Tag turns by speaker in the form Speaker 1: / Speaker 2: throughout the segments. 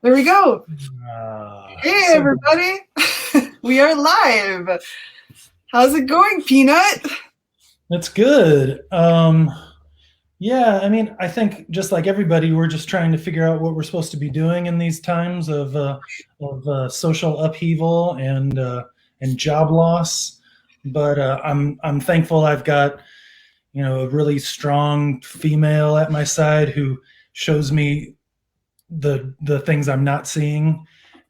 Speaker 1: There we go. Hey,
Speaker 2: So
Speaker 1: everybody. We are live. How's it going, Peanut?
Speaker 2: that's good. Yeah, I mean, I think just like everybody, we're just trying to figure out what we're supposed to be doing in these times of social upheaval and job loss. But I'm thankful I've got a really strong female at my side who shows me the things I'm not seeing,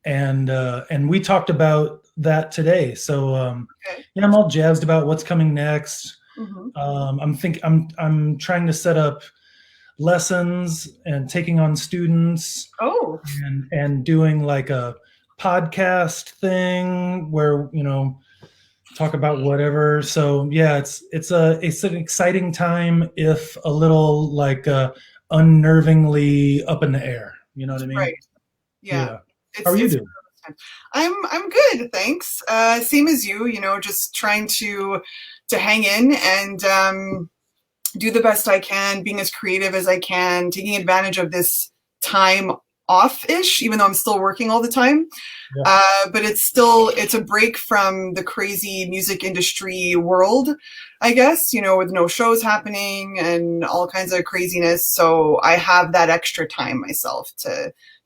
Speaker 2: and we talked about that today. So
Speaker 1: Okay.
Speaker 2: yeah, I'm all jazzed about what's coming next.
Speaker 1: Hmm.
Speaker 2: I'm trying to set up lessons and taking on students
Speaker 1: Oh,
Speaker 2: and doing like a podcast thing where talk about whatever. So yeah, it's an exciting time, if a little like unnervingly up in the air. You know what I mean?
Speaker 1: right. Yeah.
Speaker 2: Yeah. How are you
Speaker 1: It's
Speaker 2: doing?
Speaker 1: I'm good, thanks. Same as you, just trying to hang in and do the best I can, being as creative as I can, taking advantage of this time off-ish, even though I'm still working all the time.
Speaker 2: Yeah.
Speaker 1: But it's a break from the crazy music industry world, I guess, with no shows happening and all kinds of craziness. So I have that extra time myself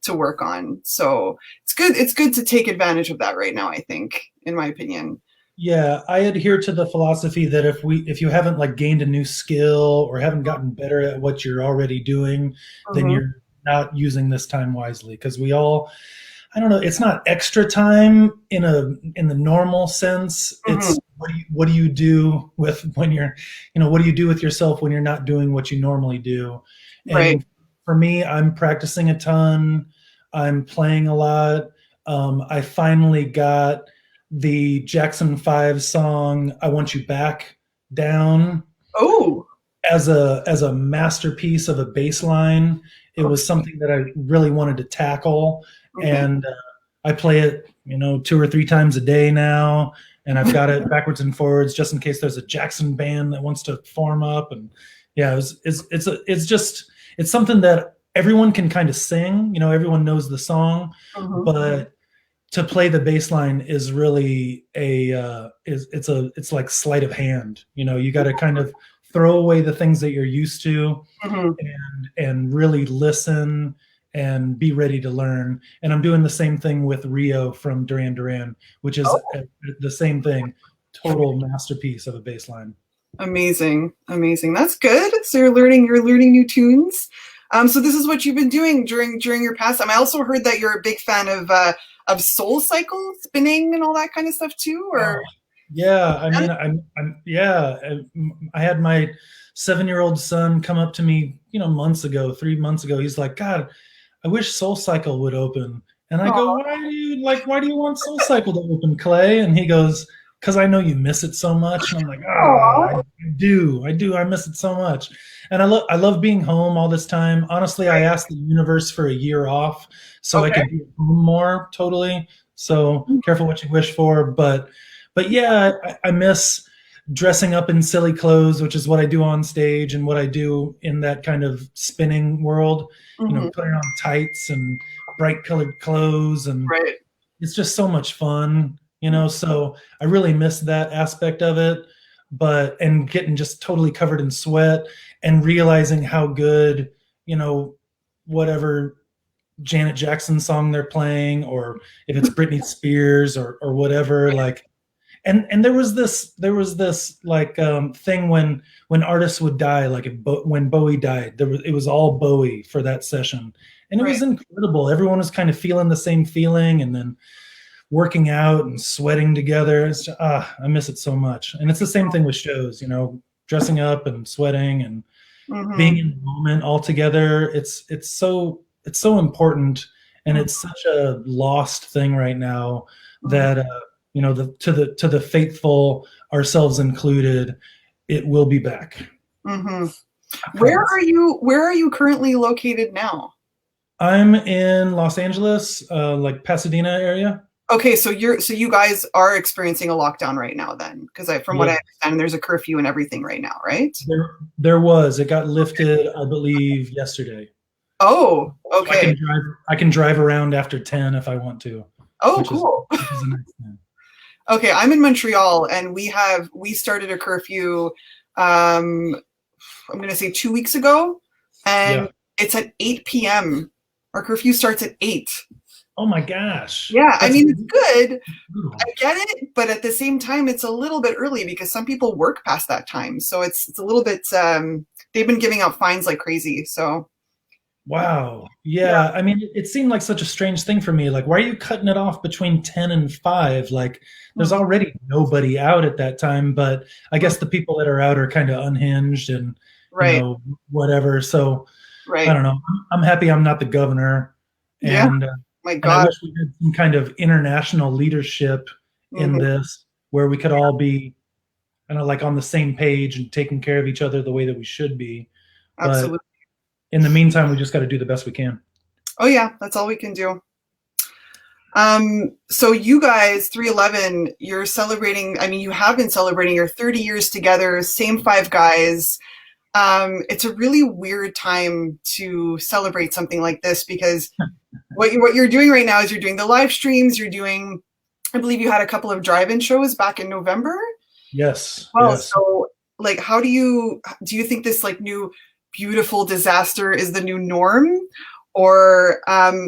Speaker 1: to work on. So it's good to take advantage of that right now, I think, in my opinion.
Speaker 2: Yeah, I adhere to the philosophy that if you haven't like gained a new skill or haven't gotten better at what you're already doing, then
Speaker 1: Hmm.
Speaker 2: you're not using this time wisely. Because we all, I don't know, it's not extra time in the normal sense.
Speaker 1: Hmm.
Speaker 2: It's what do you do with when you're, what do you do with yourself when you're not doing what you normally do?
Speaker 1: Right.
Speaker 2: And for me, I'm practicing a ton. I'm playing a lot. I finally got the Jackson 5 song "I Want You Back" down
Speaker 1: Oh,
Speaker 2: as a masterpiece of a bass line. It was
Speaker 1: okay.
Speaker 2: something that I really wanted to tackle,
Speaker 1: Okay.
Speaker 2: and I play it, two or three times a day now, and I've got it backwards and forwards just in case there's a Jackson band that wants to form up. And yeah, it's something that everyone can kind of sing. Everyone knows the song,
Speaker 1: Hmm.
Speaker 2: but to play the bass line is really it's like sleight of hand. You got to kind of throw away the things that you're used to
Speaker 1: Hmm.
Speaker 2: and really listen and be ready to learn. And I'm doing the same thing with Rio from Duran Duran, which is the same thing. Total masterpiece of a bass line.
Speaker 1: Amazing, amazing. That's good. So you're learning new tunes. So this is what you've been doing during your pastime. I also heard that you're a big fan of Soul Cycle spinning and all that kind of stuff too. Or
Speaker 2: Oh, yeah. I mean, yeah. I had my 7-year-old son come up to me, months ago, 3 months ago. He's like, God, I wish Soul Cycle would open. And I go,
Speaker 1: oh,
Speaker 2: why do you want Soul Cycle to open, Clay? And he goes, because I know you miss it so much. And I'm like, I miss it so much. And I love being home all this time. Honestly, I
Speaker 1: right.
Speaker 2: asked the universe for a year off so I
Speaker 1: Okay.
Speaker 2: could be at home more, totally. So careful what you wish for. But yeah, I miss dressing up in silly clothes, which is what I do on stage and what I do in that kind of spinning world.
Speaker 1: Hmm.
Speaker 2: Putting on tights and bright colored clothes, and
Speaker 1: Right.
Speaker 2: it's just so much fun. So I really miss that aspect of it. But and getting just totally covered in sweat and realizing how good, you know, whatever Janet Jackson song they're playing, or if it's Britney Spears or whatever, like. And there was this like thing when artists would die, like when Bowie died, it was all Bowie for that session, and it
Speaker 1: Right.
Speaker 2: was incredible. Everyone was kind of feeling the same feeling, and then working out and sweating together. I miss it so much. And it's the same thing with shows, dressing up and sweating and being
Speaker 1: Hmm.
Speaker 2: in the moment all together. It's so important, and
Speaker 1: Hmm.
Speaker 2: it's such a lost thing right now that to the faithful, ourselves included, it will be back.
Speaker 1: Hmm.
Speaker 2: I promise.
Speaker 1: Where are you currently located now?
Speaker 2: I'm in Los Angeles, like Pasadena area.
Speaker 1: Okay, so you guys are experiencing a lockdown right now then, because from what
Speaker 2: Yeah,
Speaker 1: I understand, there's a curfew and everything right now, right?
Speaker 2: there was. It got lifted, I believe, yesterday.
Speaker 1: Oh,
Speaker 2: So I
Speaker 1: okay.
Speaker 2: can drive around after 10 if I want to,
Speaker 1: Oh,
Speaker 2: which is
Speaker 1: cool.
Speaker 2: which is a nice thing.
Speaker 1: Okay, I'm in Montreal and we started a curfew um I'm going to say 2 weeks ago, and
Speaker 2: Yeah.
Speaker 1: it's at 8 p.m. Our curfew starts at 8.
Speaker 2: Oh my gosh.
Speaker 1: Yeah, I
Speaker 2: That's
Speaker 1: mean, it's good. I
Speaker 2: brutal.
Speaker 1: get it, but at the same time, it's a little bit early because some people work past that time. So it's a little bit, they've been giving out fines like crazy. So,
Speaker 2: Wow.
Speaker 1: yeah.
Speaker 2: Yeah. I mean, it seemed like such a strange thing for me. Like, why are you cutting it off between 10 and 5? Like, there's
Speaker 1: Mhm.
Speaker 2: already nobody out at that time, but I
Speaker 1: Mhm.
Speaker 2: guess the people that are out are kind of unhinged and,
Speaker 1: Right,
Speaker 2: whatever. So I
Speaker 1: right.
Speaker 2: don't know. I'm happy I'm not the governor,
Speaker 1: Yeah,
Speaker 2: and
Speaker 1: my
Speaker 2: and I
Speaker 1: God.
Speaker 2: wish we had some kind of international leadership in
Speaker 1: Hmm.
Speaker 2: this where we could all be kind of like on the same page and taking care of each other the way that we should be. But
Speaker 1: Absolutely.
Speaker 2: in the meantime, we just got to do the best we can.
Speaker 1: Oh, yeah, that's all we can do. So you guys, 311, you're celebrating, I mean, you have been celebrating your 30 years together, same five guys. It's a really weird time to celebrate something like this because what you're doing right now is you're doing the live streams, you're doing, I believe you had a couple of drive-in shows back in November.
Speaker 2: Yes,
Speaker 1: Well,
Speaker 2: yes.
Speaker 1: so like how do you think this like new beautiful disaster is the new norm? Or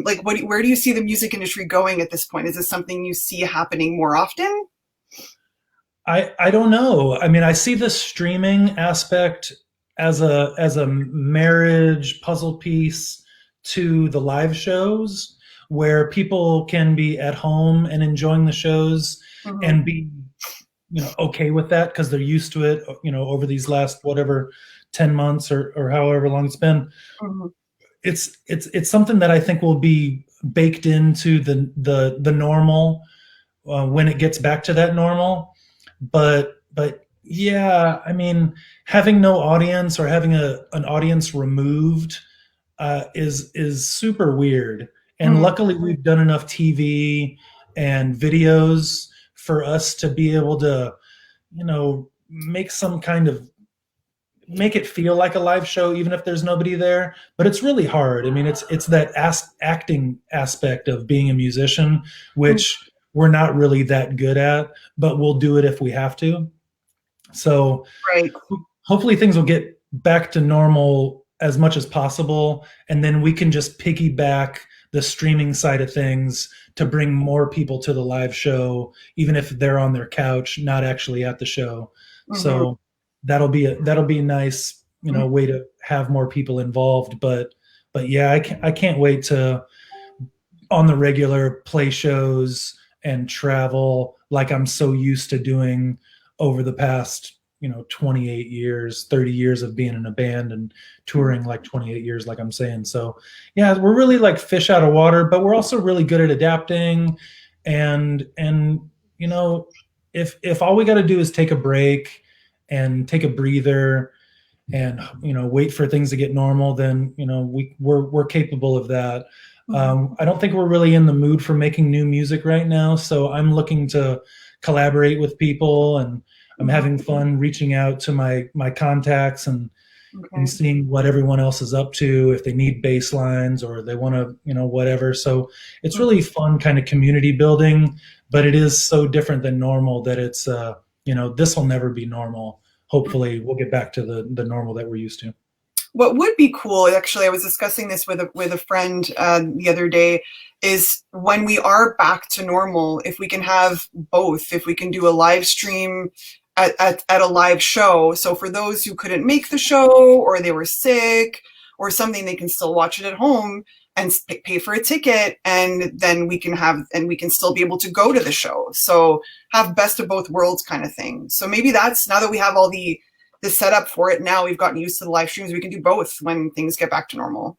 Speaker 1: like where do you see the music industry going at this point? Is this something you see happening more often?
Speaker 2: I don't know. I mean, I see the streaming aspect as a marriage puzzle piece to the live shows where people can be at home and enjoying the shows
Speaker 1: Hmm.
Speaker 2: and be, okay with that because they're used to it, over these last whatever 10 months or however long it's been.
Speaker 1: Hmm.
Speaker 2: It's something that I think will be baked into the normal when it gets back to that normal. But yeah, I mean, having no audience or having an audience removed is super weird. And
Speaker 1: Hmm.
Speaker 2: luckily, we've done enough TV and videos for us to be able to, make some kind of make it feel like a live show even if there's nobody there, but it's really hard. I mean, it's that acting aspect of being a musician which we're not really that good at, but we'll do it if we have to. So
Speaker 1: Right.
Speaker 2: hopefully things will get back to normal as much as possible, and then we can just piggyback the streaming side of things to bring more people to the live show even if they're on their couch not actually at the show.
Speaker 1: Hmm.
Speaker 2: So that'll be a nice, way to have more people involved. But yeah, I can't wait to on the regular play shows and travel like I'm so used to doing over the past, 28 years, 30 years of being in a band and touring like 28 years, like I'm saying. So, yeah, we're really like fish out of water, but we're also really good at adapting. And, you know, if all we got to do is take a break and take a breather and wait for things to get normal, then we're capable of that.
Speaker 1: Hmm.
Speaker 2: I don't think we're really in the mood for making new music right now, so I'm looking to collaborate with people, and I'm
Speaker 1: Hmm.
Speaker 2: having fun reaching out to my contacts and
Speaker 1: Okay.
Speaker 2: seeing what everyone else is up to, if they need bass lines or they want to, whatever. So it's
Speaker 1: Mhm.
Speaker 2: really fun kind of community building, but it is so different than normal that it's this will never be normal. Hopefully we'll get back to the normal that we're used to.
Speaker 1: What would be cool, actually, I was discussing this with a friend the other day, is when we are back to normal, if we can have both, if we can do a live stream at a live show. So for those who couldn't make the show or they were sick or something, they can still watch it at home and pay for a ticket, and then we can still be able to go to the show. So have best of both worlds kind of thing. So maybe that's now that we have all the setup for it. Now we've gotten used to the live streams. We can do both when things get back to normal.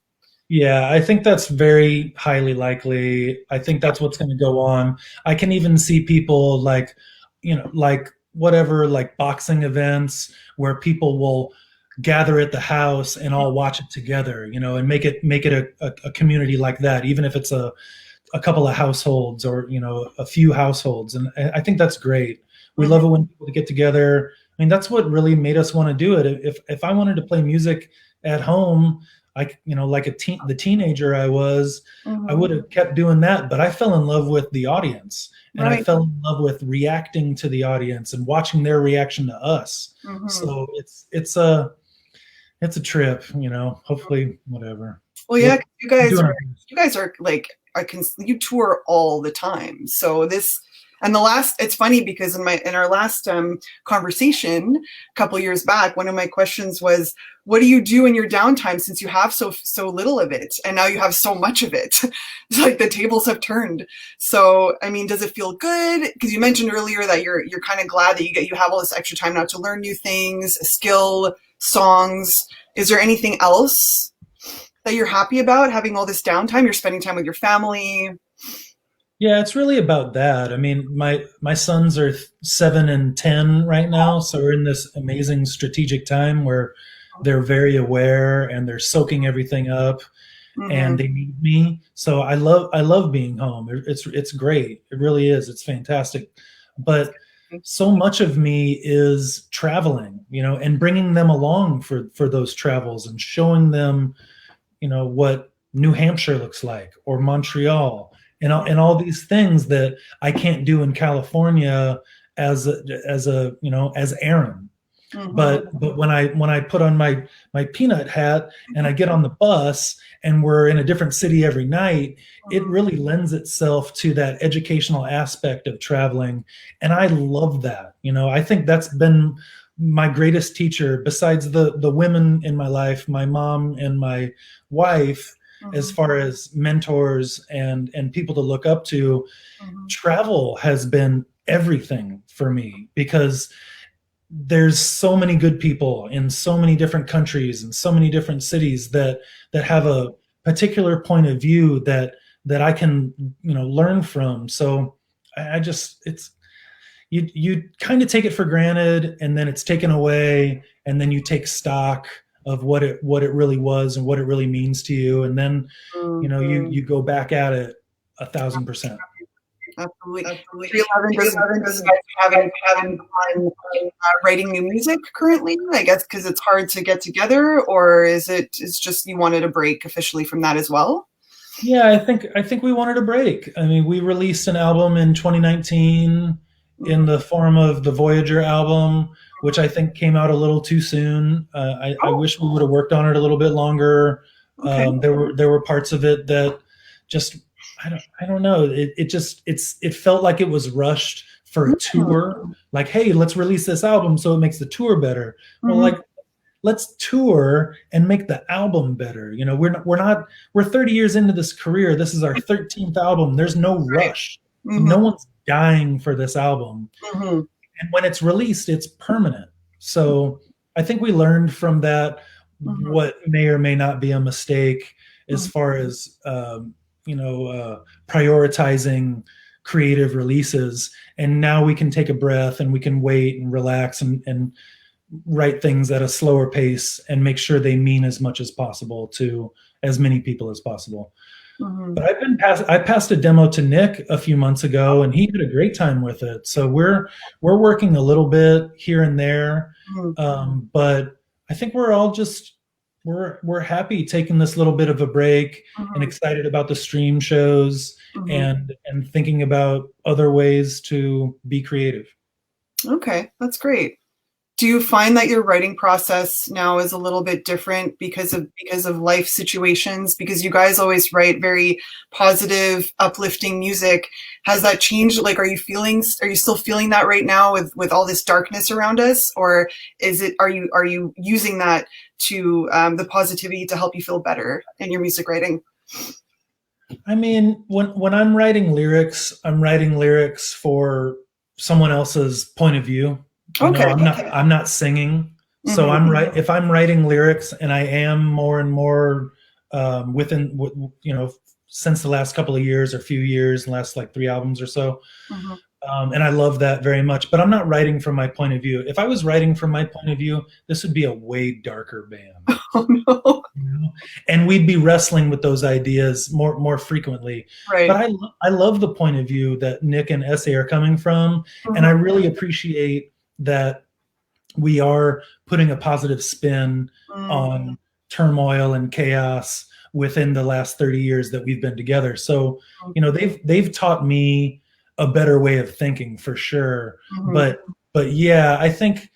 Speaker 2: Yeah, I think that's very highly likely. I think that's what's going to go on. I can even see people like, like whatever, like boxing events where people will gather at the house and all watch it together, and make it a community like that, even if it's a couple of households or a few households. And I think that's great. We
Speaker 1: Mm-hmm.
Speaker 2: love it when people get together. I mean, that's what really made us want to do it. If I wanted to play music at home, like the teenager I was, I
Speaker 1: Hmm.
Speaker 2: would have kept doing that, but I fell in love with the audience, and I
Speaker 1: Right.
Speaker 2: fell in love with reacting to the audience and watching their reaction to us.
Speaker 1: Hmm.
Speaker 2: So it's a trip, hopefully, whatever.
Speaker 1: Well, yeah,
Speaker 2: What
Speaker 1: 'cause
Speaker 2: doing our best.
Speaker 1: you guys are like you tour all the time. So this and the last it's funny because in our last conversation a couple years back, one of my questions was, what do you do in your downtime since you have so little of it and now you have so much of it? It's like the tables have turned. So, I mean, does it feel good? Because you mentioned earlier that you're kind of glad that you have all this extra time now to learn new things, skill, songs. Is there anything else that you're happy about having all this downtime? You're spending time with your family.
Speaker 2: Yeah, it's really about that. I mean, my sons are 7 and 10 right now, so we're in this amazing strategic time where they're very aware and they're soaking everything up,
Speaker 1: Mm-hmm.
Speaker 2: and they need me. So I love being home. It's great. It really is. It's fantastic. But so much of me is traveling, and bringing them along for those travels and showing them, what New Hampshire looks like, or Montreal, and all these things that I can't do in California as Aaron.
Speaker 1: Mm-hmm.
Speaker 2: But when I put on my peanut hat and I get on the bus and we're in a different city every night, it
Speaker 1: Mm-hmm.
Speaker 2: really lends itself to that educational aspect of traveling, and I love that. I think that's been my greatest teacher, besides the women in my life, my mom and my wife, as
Speaker 1: Mm-hmm.
Speaker 2: far as mentors and people to look up to.
Speaker 1: Mm-hmm.
Speaker 2: Travel has been everything for me, because there's so many good people in so many different countries and so many different cities that have a particular point of view that I can learn from. So I just it's you kind of take it for granted, and then it's taken away, and then you take stock of what it really was and what it really means to you, and then you go back at it 1,000%.
Speaker 1: Absolutely.
Speaker 2: Absolutely.
Speaker 1: 311 doesn't
Speaker 2: 311
Speaker 1: you
Speaker 2: doesn't
Speaker 1: guys have any
Speaker 2: have
Speaker 1: plans on writing new music currently? I guess because it's hard to get together, or is just you wanted a break officially from that as well?
Speaker 2: Yeah, I think we wanted a break. I mean, we released an album in 2019 in
Speaker 1: Mm-hmm.
Speaker 2: the form of the Voyager album, which I think came out a little too soon. I
Speaker 1: Oh,
Speaker 2: wish we would have worked on it a little bit longer.
Speaker 1: okay.
Speaker 2: There were parts of it that just I don't know. It felt like it was rushed for a tour. Like, hey, let's release this album so it makes the tour better. Well,
Speaker 1: Mm-hmm.
Speaker 2: like, let's tour and make the album better. We're 30 years into this career. This is our 13th album. There's no
Speaker 1: Right.
Speaker 2: rush.
Speaker 1: Mm-hmm.
Speaker 2: No one's dying for this album.
Speaker 1: Mm-hmm.
Speaker 2: And when it's released, it's permanent. So I think we learned from that
Speaker 1: Mm-hmm.
Speaker 2: what may or may not be a mistake, as
Speaker 1: Mm-hmm.
Speaker 2: far as prioritizing creative releases. And now we can take a breath and we can wait and relax and write things at a slower pace and make sure they mean as much as possible to as many people as possible.
Speaker 1: Mm-hmm.
Speaker 2: But I passed a demo to Nick a few months ago, and he had a great time with it. So we're working a little bit here and there,
Speaker 1: Mm-hmm.
Speaker 2: but I think we're all just we're happy taking this little bit of a break, and
Speaker 1: Mm-hmm.
Speaker 2: excited about the stream shows,
Speaker 1: Mm-hmm.
Speaker 2: and thinking about other ways to be creative.
Speaker 1: Okay, that's great. Do you find that your writing process now is a little bit different because of life situations? Because you guys always write very positive, uplifting music. Has that changed? Like, are you still feeling that right now with all this darkness around us, or are you using that to the positivity to help you feel better in your music writing?
Speaker 2: I mean, when I'm writing lyrics for someone else's point of view.
Speaker 1: Okay.
Speaker 2: I'm not singing. So
Speaker 1: Mm-hmm.
Speaker 2: if I'm writing lyrics, and I am more and more, since the last couple of years or few years, last like 3 albums or so.
Speaker 1: Mm-hmm.
Speaker 2: And I love that very much, but I'm not writing from my point of view. If I was writing from my point of view, this would be a way darker band.
Speaker 1: Oh no.
Speaker 2: And we'd be wrestling with those ideas more frequently. But
Speaker 1: Right.
Speaker 2: I love the point of view that Nick and Essay are coming from, and I
Speaker 1: Mm-hmm.
Speaker 2: really appreciate that we are putting a positive spin
Speaker 1: Mm-hmm.
Speaker 2: on turmoil and chaos within the last 30 years that we've been together. So, they've taught me a better way of thinking for sure.
Speaker 1: Mm-hmm.
Speaker 2: But yeah, I think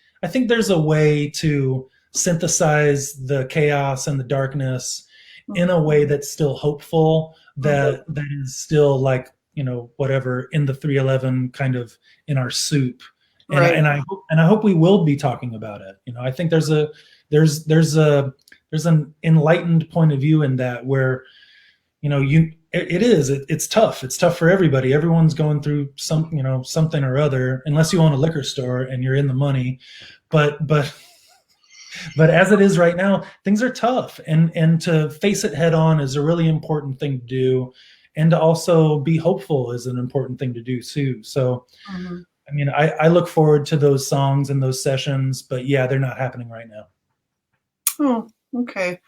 Speaker 2: there's a way to synthesize the chaos and the darkness in a way that's still hopeful,
Speaker 1: Mm-hmm.
Speaker 2: that is still like, whatever in the 311 kind of in our soup. and
Speaker 1: Right.
Speaker 2: and I hope we will be talking about it. I think there's an enlightened point of view in that, where it's tough. It's tough for everybody. Everyone's going through something or other, unless you own a liquor store and you're in the money. But as it is right now, things are tough, and to face it head on is a really important thing to do, and to also be hopeful is an important thing to do too. So,
Speaker 1: Mm-hmm.
Speaker 2: I mean, I look forward to those songs and those sessions, but yeah, they're not happening right now.
Speaker 1: Oh, okay.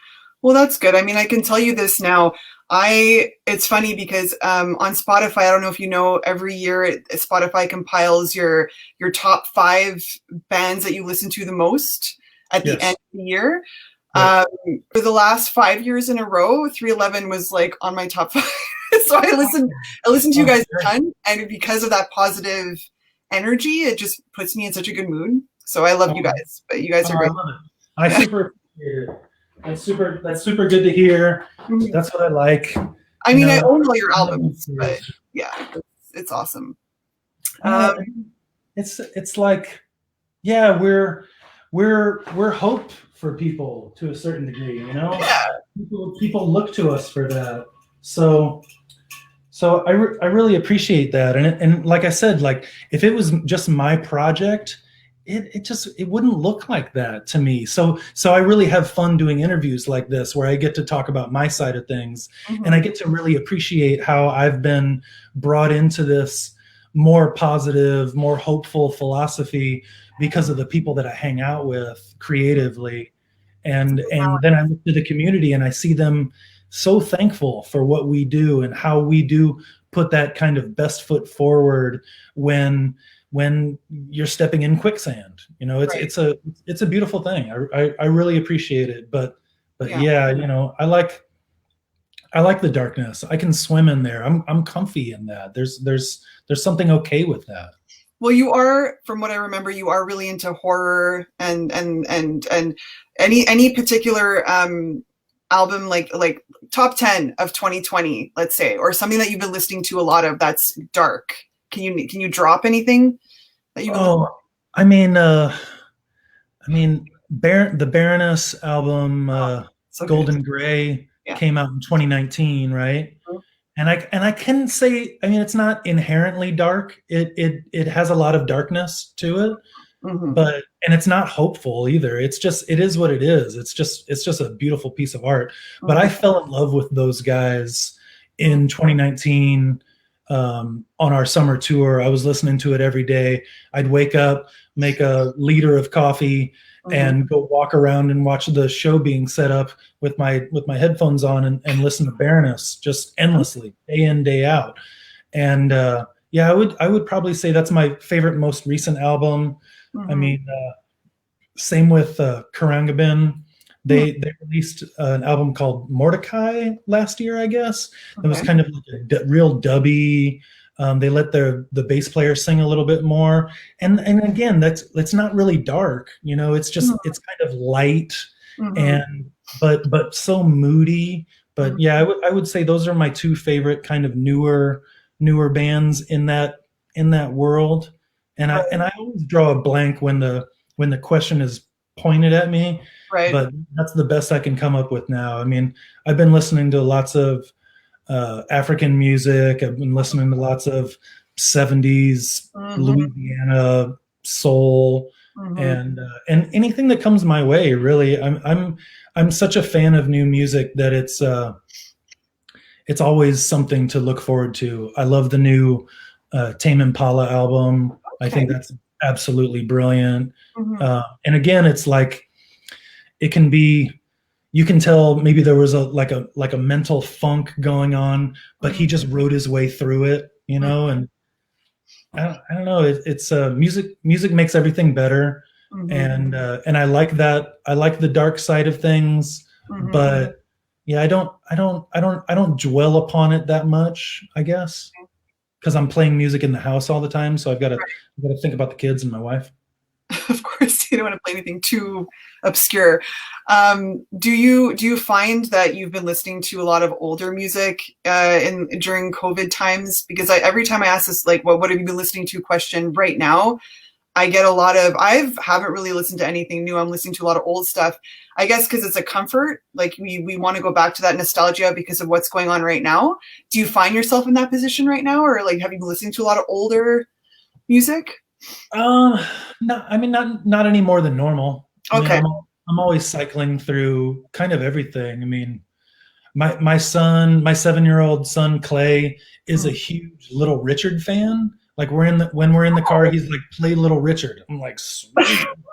Speaker 1: Well, that's good. I mean, I can tell you this now. It's funny because on Spotify, I don't know if you know, every year Spotify compiles your top 5 bands that you listen to the most at the end
Speaker 2: Yes.
Speaker 1: of the year.
Speaker 2: Yep.
Speaker 1: Um, for the last 5 years in a row, 311 was like on my top 5. So I listened to you
Speaker 2: Oh,
Speaker 1: guys a
Speaker 2: great.
Speaker 1: ton, and because of that positive energy, it just puts me in such a good mood. So I love you
Speaker 2: Oh,
Speaker 1: guys, but you guys are
Speaker 2: I
Speaker 1: great.
Speaker 2: love it. I
Speaker 1: Yeah.
Speaker 2: super appreciate it. That's super good to hear.
Speaker 1: Mhm.
Speaker 2: That's what I like.
Speaker 1: I
Speaker 2: You
Speaker 1: mean, I
Speaker 2: know,
Speaker 1: own all your
Speaker 2: I love these
Speaker 1: albums, but
Speaker 2: stories.
Speaker 1: yeah, it's awesome.
Speaker 2: Uh,
Speaker 1: Um,
Speaker 2: it's like, yeah, we're hope for people to a certain degree.
Speaker 1: yeah,
Speaker 2: People look to us for that. So I really appreciate that. And like I said, like, if it was just my project, it wouldn't look like that to me. So I really have fun doing interviews like this, where I get to talk about my side of things, and I
Speaker 1: mhm,
Speaker 2: get to really appreciate how I've been brought into this more positive, more hopeful philosophy because of the people that I hang out with creatively. And then I look to the community and I see them so thankful for what we do, and how we do put that kind of best foot forward when you're stepping in quicksand. It's
Speaker 1: right.
Speaker 2: it's a beautiful thing. I really appreciate it. But
Speaker 1: Yeah.
Speaker 2: yeah, I like the darkness. I can swim in there. I'm comfy in that. There's something okay with that.
Speaker 1: Well, you are, from what I remember, you are really into horror and any particular album, like top 10 of 2020, let's say, or something that you've been listening to a lot of that's dark. Can you drop anything that you've been listening?
Speaker 2: Oh, I mean, the Baroness album,
Speaker 1: So good.
Speaker 2: Golden Gray,
Speaker 1: Yeah.
Speaker 2: came out in 2019, right? And I can say, I mean, it's not inherently dark. It has a lot of darkness to it,
Speaker 1: Mm-hmm.
Speaker 2: and it's not hopeful either. It is what it is. It's just a beautiful piece of art. But I
Speaker 1: Mm-hmm.
Speaker 2: fell in love with those guys
Speaker 1: Mm-hmm.
Speaker 2: in 2019, on our summer tour. I was listening to it every day. I'd wake up, make a liter of coffee,
Speaker 1: Mm-hmm.
Speaker 2: and go walk around and watch the show being set up with my headphones on, and listen to Baroness just endlessly, day in, day out. And yeah, I would probably say that's my favorite, most recent album. I
Speaker 1: Mm-hmm.
Speaker 2: mean, same with Karangabin.
Speaker 1: Mm-hmm.
Speaker 2: They released an album called Mordecai last year, I guess. It was
Speaker 1: Okay.
Speaker 2: kind of like a real dubby. They let the bass player sing a little bit more, and again, that's not really dark. It's kind of light,
Speaker 1: Mm-hmm.
Speaker 2: and but so moody. But yeah, I would say those are my two favorite kind of newer bands in that world. And I
Speaker 1: Right.
Speaker 2: and I always draw a blank when the question is pointed at me,
Speaker 1: Right.
Speaker 2: but that's the best I can come up with now. I mean, I've been listening to lots of African music. I've been listening to lots of 70s
Speaker 1: Mm-hmm.
Speaker 2: Louisiana soul,
Speaker 1: Mm-hmm.
Speaker 2: and anything that comes my way. Really, I'm such a fan of new music that it's always something to look forward to. I love the new Tame Impala album. I
Speaker 1: Okay.
Speaker 2: think that's absolutely brilliant.
Speaker 1: Mm-hmm.
Speaker 2: And again, it's like, it can be, you can tell maybe there was a mental funk going on, but he just wrote his way through it, and I don't know. It's music makes everything better,
Speaker 1: Mm-hmm.
Speaker 2: and I like that. I like the dark side of things,
Speaker 1: Hmm.
Speaker 2: but yeah, I don't dwell upon it that much, I guess, because I'm playing music in the house all the time, so I've got to think about the kids and my wife.
Speaker 1: Of course, you don't want to play anything too obscure. Do you find that you've been listening to a lot of older music in during COVID times? Because every time I ask this, like, what have you been listening to question right now, I get a lot of I haven't really listened to anything new. I'm listening to a lot of old stuff. I guess because it's a comfort. Like we want to go back to that nostalgia because of what's going on right now. Do you find yourself in that position right now, or like have you been listening to a lot of older music?
Speaker 2: Uh, no, I mean not any more than normal. I mean,
Speaker 1: Okay.
Speaker 2: I'm always cycling through kind of everything. I mean, my son, my 7-year-old son Clay is a
Speaker 1: Mm.
Speaker 2: huge Little Richard fan. Like when we're in the car, he's like, "Play Little Richard." I'm like, "Sweet,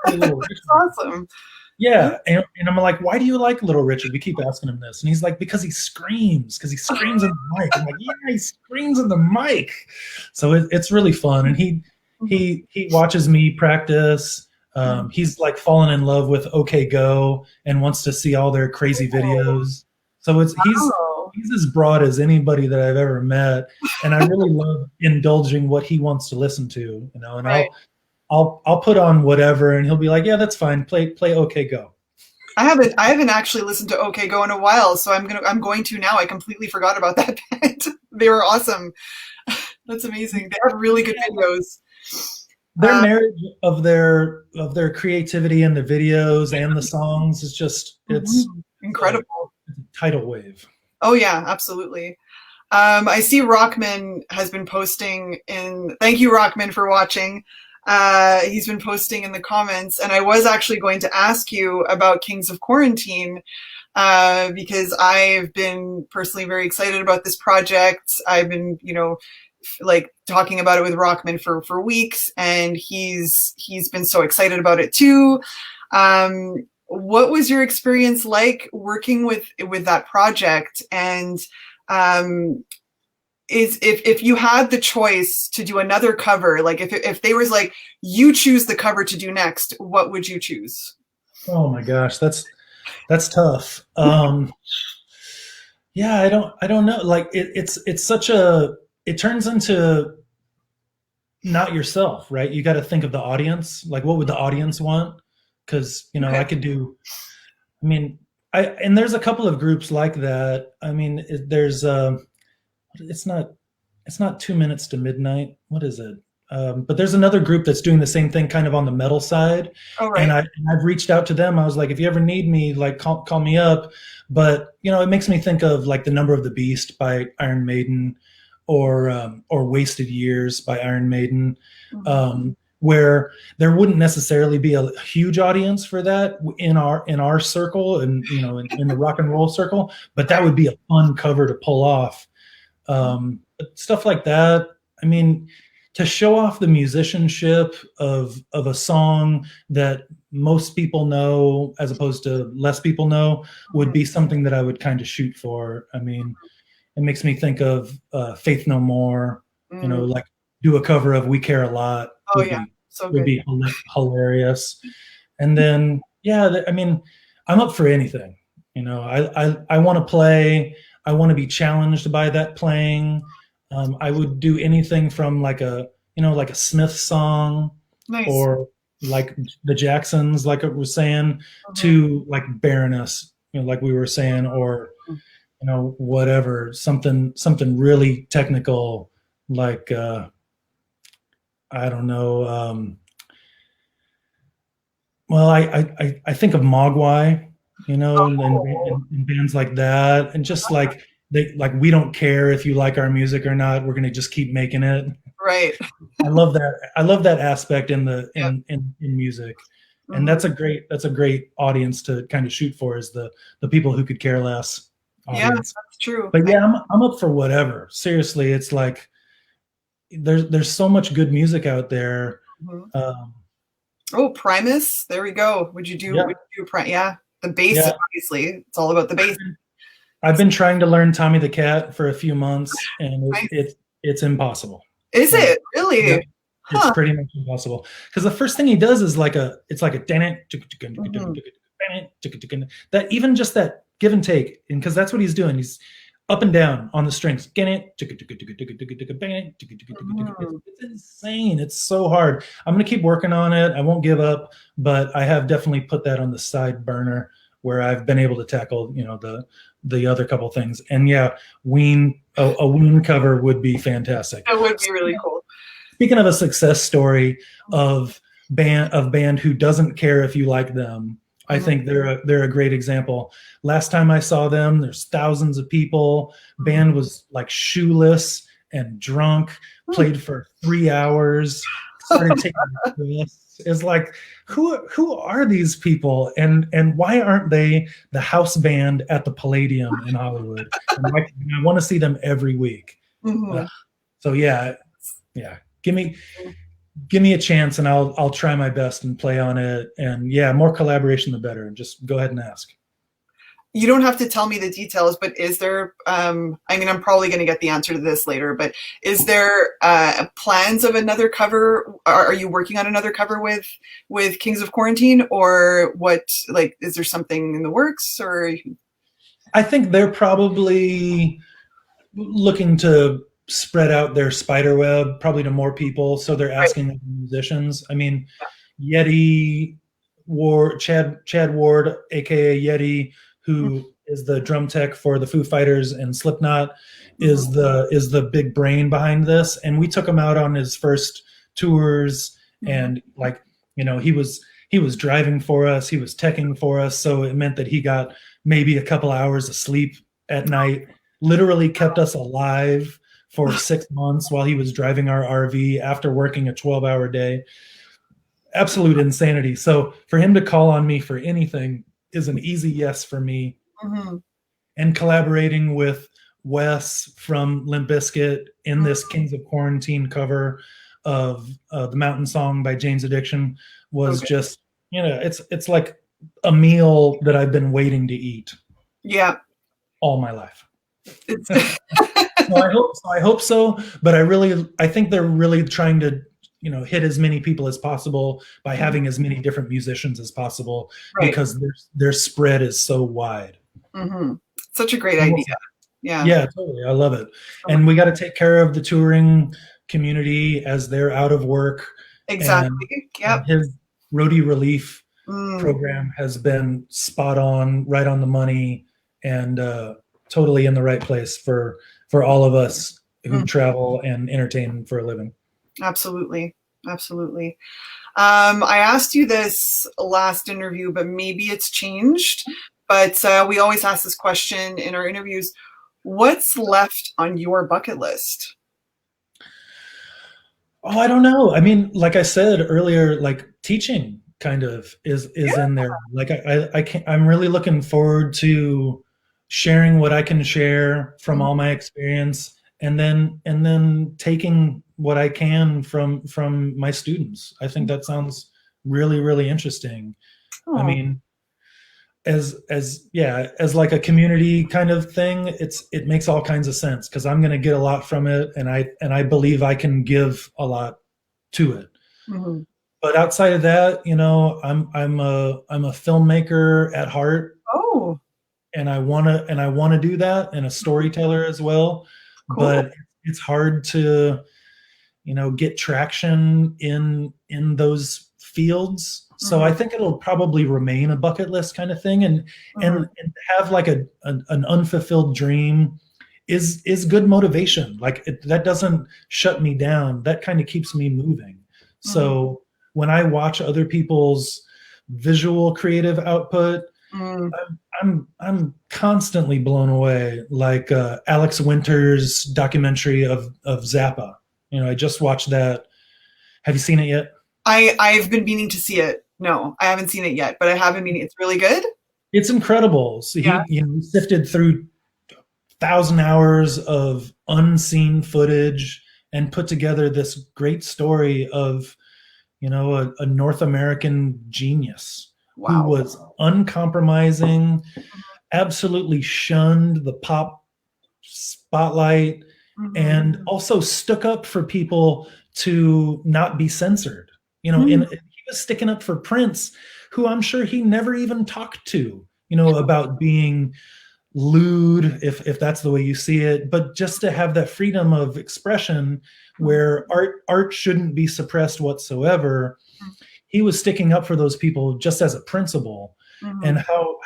Speaker 2: play Little
Speaker 1: That's
Speaker 2: Richard."
Speaker 1: awesome.
Speaker 2: Yeah, and I'm like, "Why do you like Little Richard?" We keep asking him this, and he's like, because he screams in the mic." I'm like, "Yeah, he screams in the mic." So it's really fun, and
Speaker 1: Mhm.
Speaker 2: he watches me practice.
Speaker 1: Mhm.
Speaker 2: He's like fallen in love with OK Go and wants to see all their crazy
Speaker 1: Oh,
Speaker 2: videos. So it's
Speaker 1: wow.
Speaker 2: he's as broad as anybody that I've ever met, and I really love indulging what he wants to listen to, and
Speaker 1: Right.
Speaker 2: I'll put on whatever, and he'll be like, "Yeah, that's fine. Play OK Go."
Speaker 1: I haven't actually listened to OK Go in a while, so I'm going to now. I completely forgot about that band. They were awesome. That's amazing. They have really good videos.
Speaker 2: Their
Speaker 1: Uh,
Speaker 2: marriage of their creativity and the videos and the songs is just
Speaker 1: mhm.
Speaker 2: a,
Speaker 1: Incredible.
Speaker 2: it's a tidal wave.
Speaker 1: Oh yeah, absolutely. I see Rockman has been posting in. Thank you, Rockman, for watching. He's been posting in the comments, and I was actually going to ask you about Kings of Quarantine because I've been personally very excited about this project. I've been, like talking about it with Rockman for weeks, and he's been so excited about it too. What was your experience like working with that project? And um, is if you had the choice to do another cover, like if they was like you choose the cover to do next, what would you choose?
Speaker 2: Oh my gosh, that's tough. Yeah, I don't know. Like it's such a it turns into not yourself, right? You got to think of the audience. Like, what would the audience want? Because
Speaker 1: Okay.
Speaker 2: I could do. I mean, and there's a couple of groups like that. I mean, there's it's not it's not 2 minutes to midnight. What is it? But there's another group that's doing the same thing, kind of on the metal side.
Speaker 1: All
Speaker 2: And
Speaker 1: right.
Speaker 2: I've reached out to them. I was like, if you ever need me, like call me up. But it makes me think of like the Number of the Beast by Iron Maiden, or Wasted Years by Iron Maiden,
Speaker 1: Mhm.
Speaker 2: where there wouldn't necessarily be a huge audience for that in our circle, and in the rock and roll circle, but that
Speaker 1: Right.
Speaker 2: would be a fun cover to pull off. Stuff like that. I mean, to show off the musicianship of a song that most people know as opposed to less people know would
Speaker 1: Mhm.
Speaker 2: be something that I would kind of shoot for. I mean, it makes me think of Faith No More.
Speaker 1: Mm.
Speaker 2: Like, do a cover of "We Care a Lot"
Speaker 1: Oh
Speaker 2: would
Speaker 1: yeah,
Speaker 2: be
Speaker 1: so
Speaker 2: would
Speaker 1: good.
Speaker 2: be hilarious. And then yeah, I mean, I'm up for anything. I want to play. I want to be challenged by that playing. I would do anything from like a Smith song,
Speaker 1: Nice.
Speaker 2: or like the Jacksons, like I was saying,
Speaker 1: Mhm.
Speaker 2: to like Baroness, like we were saying, or whatever, something really technical, like I don't know. Well, I think of Mogwai, and bands like that, and just like we don't care if you like our music or not. We're gonna just keep making it.
Speaker 1: Right.
Speaker 2: I love that. I love that aspect in the
Speaker 1: Yep.
Speaker 2: in music, and
Speaker 1: Mhm.
Speaker 2: that's a great audience to kind of shoot for, is the people who could care less
Speaker 1: Yeah,
Speaker 2: audience.
Speaker 1: that's true.
Speaker 2: But yeah, I'm up for whatever. Seriously, it's like there's so much good music out there.
Speaker 1: Mhm.
Speaker 2: Um,
Speaker 1: Oh, Primus. There we go. Would
Speaker 2: yeah,
Speaker 1: you do Yeah, the bass.
Speaker 2: yeah.
Speaker 1: Obviously, it's all about the bass.
Speaker 2: I've been trying to learn Tommy the Cat for a few months, and
Speaker 1: Nice.
Speaker 2: it's impossible.
Speaker 1: Is
Speaker 2: Like,
Speaker 1: it really?
Speaker 2: yeah, it's
Speaker 1: Huh.
Speaker 2: pretty much impossible. Because the first thing he does is it's like a
Speaker 1: Mhm.
Speaker 2: that even just that give and take, and because that's what he's doing, he's up and down on the strings.
Speaker 1: Mhm.
Speaker 2: It's insane. It's so hard. I'm gonna keep working on it. I won't give up, but I have definitely put that on the side burner where I've been able to tackle, the other couple things. And yeah, a Ween cover would be fantastic.
Speaker 1: That would be really cool.
Speaker 2: Speaking of a success story of band who doesn't care if you like them, I
Speaker 1: Mhm.
Speaker 2: think they're a great example. Last time I saw them, there's thousands of people.
Speaker 1: Mhm.
Speaker 2: Band was like shoeless and drunk, played for 3 hours, started taking risks. It's like who are these people, and why aren't they the house band at the Palladium in Hollywood? And I want to see them every week. Uh,
Speaker 1: Mhm.
Speaker 2: so yeah, give me a chance, and I'll try my best and play on it. And yeah, more collaboration the better. And just go ahead and ask.
Speaker 1: You don't have to tell me the details, but is there, I mean, I'm probably going to get the answer to this later, but is there plans of another cover? Are you working on another cover with Kings of Quarantine, or what? Like, is there something in the works, or?
Speaker 2: I think they're probably looking to spread out their spider web probably to more people. So they're
Speaker 1: Right.
Speaker 2: asking the musicians. I mean, Yeti Ward, Chad Ward, aka Yeti, who is the drum tech for the Foo Fighters and Slipknot,
Speaker 1: Mhm.
Speaker 2: is the big brain behind this. And we took him out on his first tours,
Speaker 1: Mhm.
Speaker 2: and like he was driving for us, he was teching for us, so it meant that he got maybe a couple hours of sleep at night. Literally kept us alive for 6 months while he was driving our RV after working a 12-hour day. Absolute insanity. So for him to call on me for anything is an easy yes for me.
Speaker 1: Mhm.
Speaker 2: And collaborating with Wes from Limp Bizkit in
Speaker 1: Mhm.
Speaker 2: this Kings of Quarantine cover of the Mountain Song by Jane's Addiction was
Speaker 1: Okay.
Speaker 2: just, it's like a meal that I've been waiting to eat
Speaker 1: Yeah.
Speaker 2: all my life.
Speaker 1: It's
Speaker 2: So I hope so, but I think they're really trying to, hit as many people as possible by having as many different musicians as possible
Speaker 1: right.
Speaker 2: because their spread is so wide.
Speaker 1: Hmm. Such a great
Speaker 2: And we'll
Speaker 1: idea.
Speaker 2: see.
Speaker 1: Yeah.
Speaker 2: Yeah, totally. I love it.
Speaker 1: So much.
Speaker 2: And we got to take care of the touring community as they're out of work. And,
Speaker 1: Exactly.
Speaker 2: and
Speaker 1: Yep.
Speaker 2: his roadie relief
Speaker 1: Mm.
Speaker 2: program has been spot on, right on the money, and totally in the right place for all of us who
Speaker 1: Mm.
Speaker 2: travel and entertain for a living.
Speaker 1: Absolutely. Absolutely. I asked you this last interview, but maybe it's changed. But we always ask this question in our interviews. What's left on your bucket list?
Speaker 2: Oh, I don't know. I mean, like I said earlier, like teaching kind of is
Speaker 1: Yeah.
Speaker 2: in there. Like I can't, I'm really looking forward to sharing what I can share from all my experience, and then taking what I can from my students. I think that sounds really, really interesting. I
Speaker 1: Oh.
Speaker 2: mean, as yeah, as like a community kind of thing, it makes all kinds of sense because I'm going to get a lot from it, and I believe I can give a lot to it.
Speaker 1: Mhm.
Speaker 2: But outside of that, I'm a filmmaker at heart,
Speaker 1: Oh,
Speaker 2: and I wanna do that, and a storyteller as well.
Speaker 1: cool.
Speaker 2: But it's hard to get traction in those fields. So
Speaker 1: Mhm.
Speaker 2: I think it'll probably remain a bucket list kind of thing, and
Speaker 1: Mhm.
Speaker 2: and have like an unfulfilled dream is good motivation. Like that doesn't shut me down. That kind of keeps me moving.
Speaker 1: Mhm.
Speaker 2: So when I watch other people's visual creative output,
Speaker 1: Mm.
Speaker 2: I'm constantly blown away. Like Alex Winter's documentary of Zappa. I just watched that. Have you seen it yet?
Speaker 1: I've been meaning to see it. No, I haven't seen it yet, but I have been meaning. It's really good.
Speaker 2: It's incredible. So
Speaker 1: Yeah.
Speaker 2: he sifted through 1,000 hours of unseen footage and put together this great story of a North American genius who
Speaker 1: Wow.
Speaker 2: was uncompromising, absolutely shunned the pop spotlight,
Speaker 1: Mhm.
Speaker 2: and also stuck up for people to not be censored. And
Speaker 1: Mhm.
Speaker 2: he was sticking up for Prince, who I'm sure he never even talked to, about being lewd, if that's the way you see it, but just to have that freedom of expression where art shouldn't be suppressed whatsoever. He was sticking up for those people just as a principle,
Speaker 1: Mm-hmm.
Speaker 2: and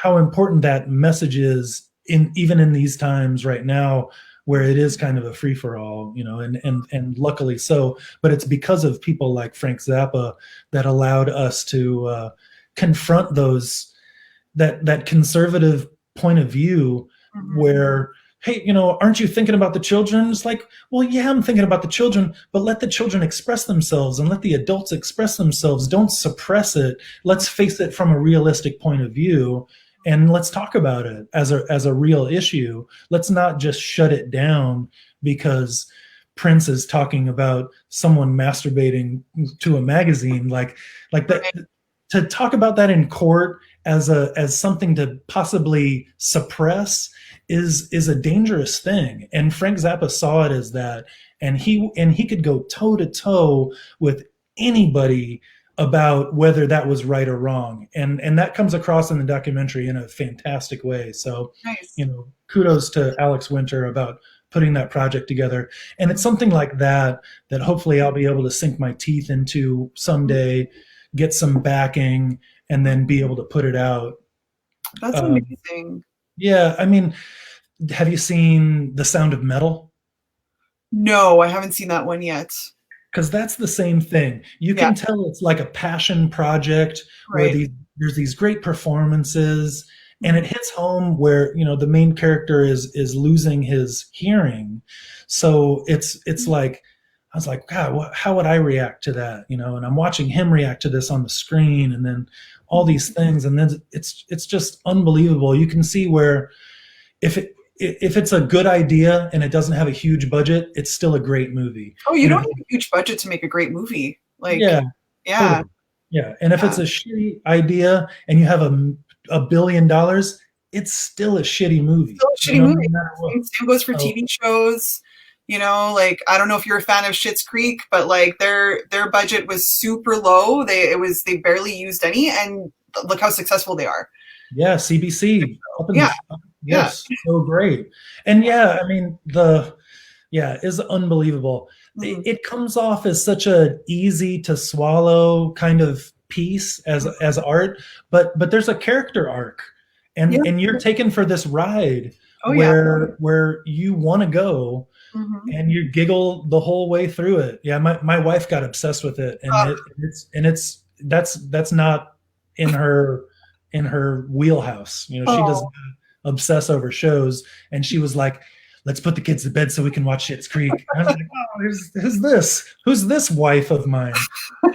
Speaker 2: how important that message is in even in these times right now where it is kind of a free for all, and luckily so. But it's because of people like Frank Zappa that allowed us to confront that conservative point of view
Speaker 1: Mm-hmm.
Speaker 2: where, hey, aren't you thinking about the children? It's like, well, yeah, I'm thinking about the children, but let the children express themselves and let the adults express themselves. Don't suppress it. Let's face it from a realistic point of view, and let's talk about it as a real issue. Let's not just shut it down because Prince is talking about someone masturbating to a magazine, like that.
Speaker 1: Right.
Speaker 2: To talk about that in court as something to possibly suppress is a dangerous thing. And Frank Zappa saw it as that, and he could go toe to toe with anybody about whether that was right or wrong. And that comes across in the documentary in a fantastic way. So,
Speaker 1: Nice.
Speaker 2: kudos to Alex Winter about putting that project together. And it's something like that hopefully I'll be able to sink my teeth into someday, get some backing, and then be able to put it out.
Speaker 1: That's
Speaker 2: Um,
Speaker 1: amazing.
Speaker 2: yeah, I mean, have you seen The Sound of Metal?
Speaker 1: No, I haven't seen that one yet.
Speaker 2: Because that's the same thing. You
Speaker 1: Yeah,
Speaker 2: can tell it's like a passion project where
Speaker 1: right.
Speaker 2: there's these great performances, and it
Speaker 1: Mhm.
Speaker 2: hits home where the main character is losing his hearing. So it's like I was like, God, how would I react to that? And I'm watching him react to this on the screen, and then all these things, and then it's just unbelievable. You can see where if it's a good idea and it doesn't have a huge budget, it's still a great movie.
Speaker 1: Oh, you
Speaker 2: And
Speaker 1: don't
Speaker 2: if
Speaker 1: need a huge budget to make a great movie. Like,
Speaker 2: Yeah,
Speaker 1: yeah,
Speaker 2: totally. Yeah, and if it's
Speaker 1: yeah.
Speaker 2: a shitty idea and you have $1 billion, it's still a shitty movie.
Speaker 1: Still a shitty movie.
Speaker 2: No matter what.
Speaker 1: Same goes for
Speaker 2: So
Speaker 1: TV shows. Like I don't know if you're a fan of Schitt's Creek, but like their budget was super low. They barely used any, and look how successful they are.
Speaker 2: yeah, CBC up in
Speaker 1: Yeah,
Speaker 2: the
Speaker 1: yeah.
Speaker 2: yes, so great. And yeah, I mean the yeah is unbelievable. It,
Speaker 1: Mhm.
Speaker 2: it comes off as such a easy to swallow kind of piece as art, but there's a character arc,
Speaker 1: Yeah.
Speaker 2: and you're taken for this ride
Speaker 1: Oh yeah.
Speaker 2: where you want to go,
Speaker 1: Hmm.
Speaker 2: and you giggle the whole way through it. Yeah, my wife got obsessed with it, and that's not in her wheelhouse. She does
Speaker 1: Oh,
Speaker 2: not obsess over shows, and she was like, "Let's put the kids to bed so we can watch Schitt's Creek." And I was like, "Oh, who's this? Who's this wife of mine?"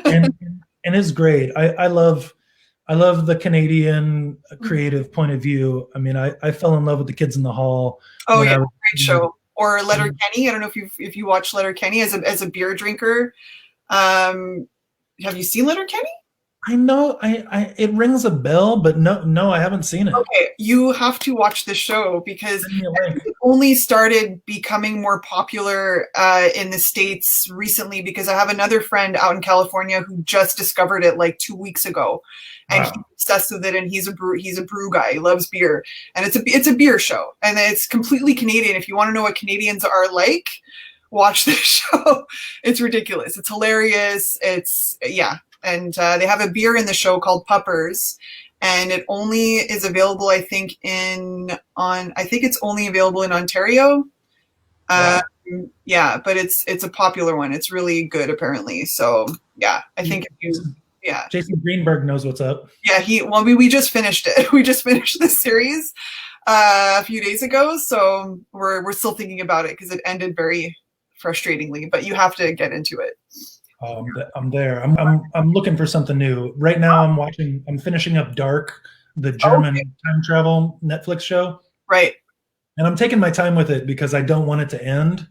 Speaker 2: And it's great. I love the Canadian creative point of view. I mean, I fell in love with the Kids in the Hall
Speaker 1: oh
Speaker 2: when
Speaker 1: yeah,
Speaker 2: I was
Speaker 1: great
Speaker 2: a kid.
Speaker 1: show. Or Letterkenny. I don't know if you watch Letterkenny as a beer drinker. Um, have you seen Letterkenny?
Speaker 2: I know it rings a bell, but no, I haven't seen it.
Speaker 1: Okay, you have to watch this show because
Speaker 2: Send me a
Speaker 1: I think
Speaker 2: link.
Speaker 1: it only started becoming more popular in the States recently because I have another friend out in California who just discovered it like 2 weeks ago, and he's
Speaker 2: Wow.
Speaker 1: obsessed with it. And he's a brew guy. He loves beer, and it's a beer show, and it's completely Canadian. If you want to know what Canadians are like, watch this show. It's ridiculous. It's hilarious. It's yeah, and they have a beer in the show called Puppers, and it only is available, I think, I think it's only available in Ontario. Um,
Speaker 2: Wow.
Speaker 1: yeah, but it's a popular one. It's really good, apparently. So yeah, I think if you
Speaker 2: Jason,
Speaker 1: yeah
Speaker 2: Jason Greenberg knows what's up.
Speaker 1: yeah we just finished it. We just finished the series a few days ago, so we're still thinking about it because it ended very frustratingly. But you have to get into it.
Speaker 2: I'm there. I'm looking for something new. Right now I'm finishing up Dark, the
Speaker 1: Okay,
Speaker 2: German time travel Netflix show,
Speaker 1: right.
Speaker 2: and I'm taking my time with it because I don't want it to end.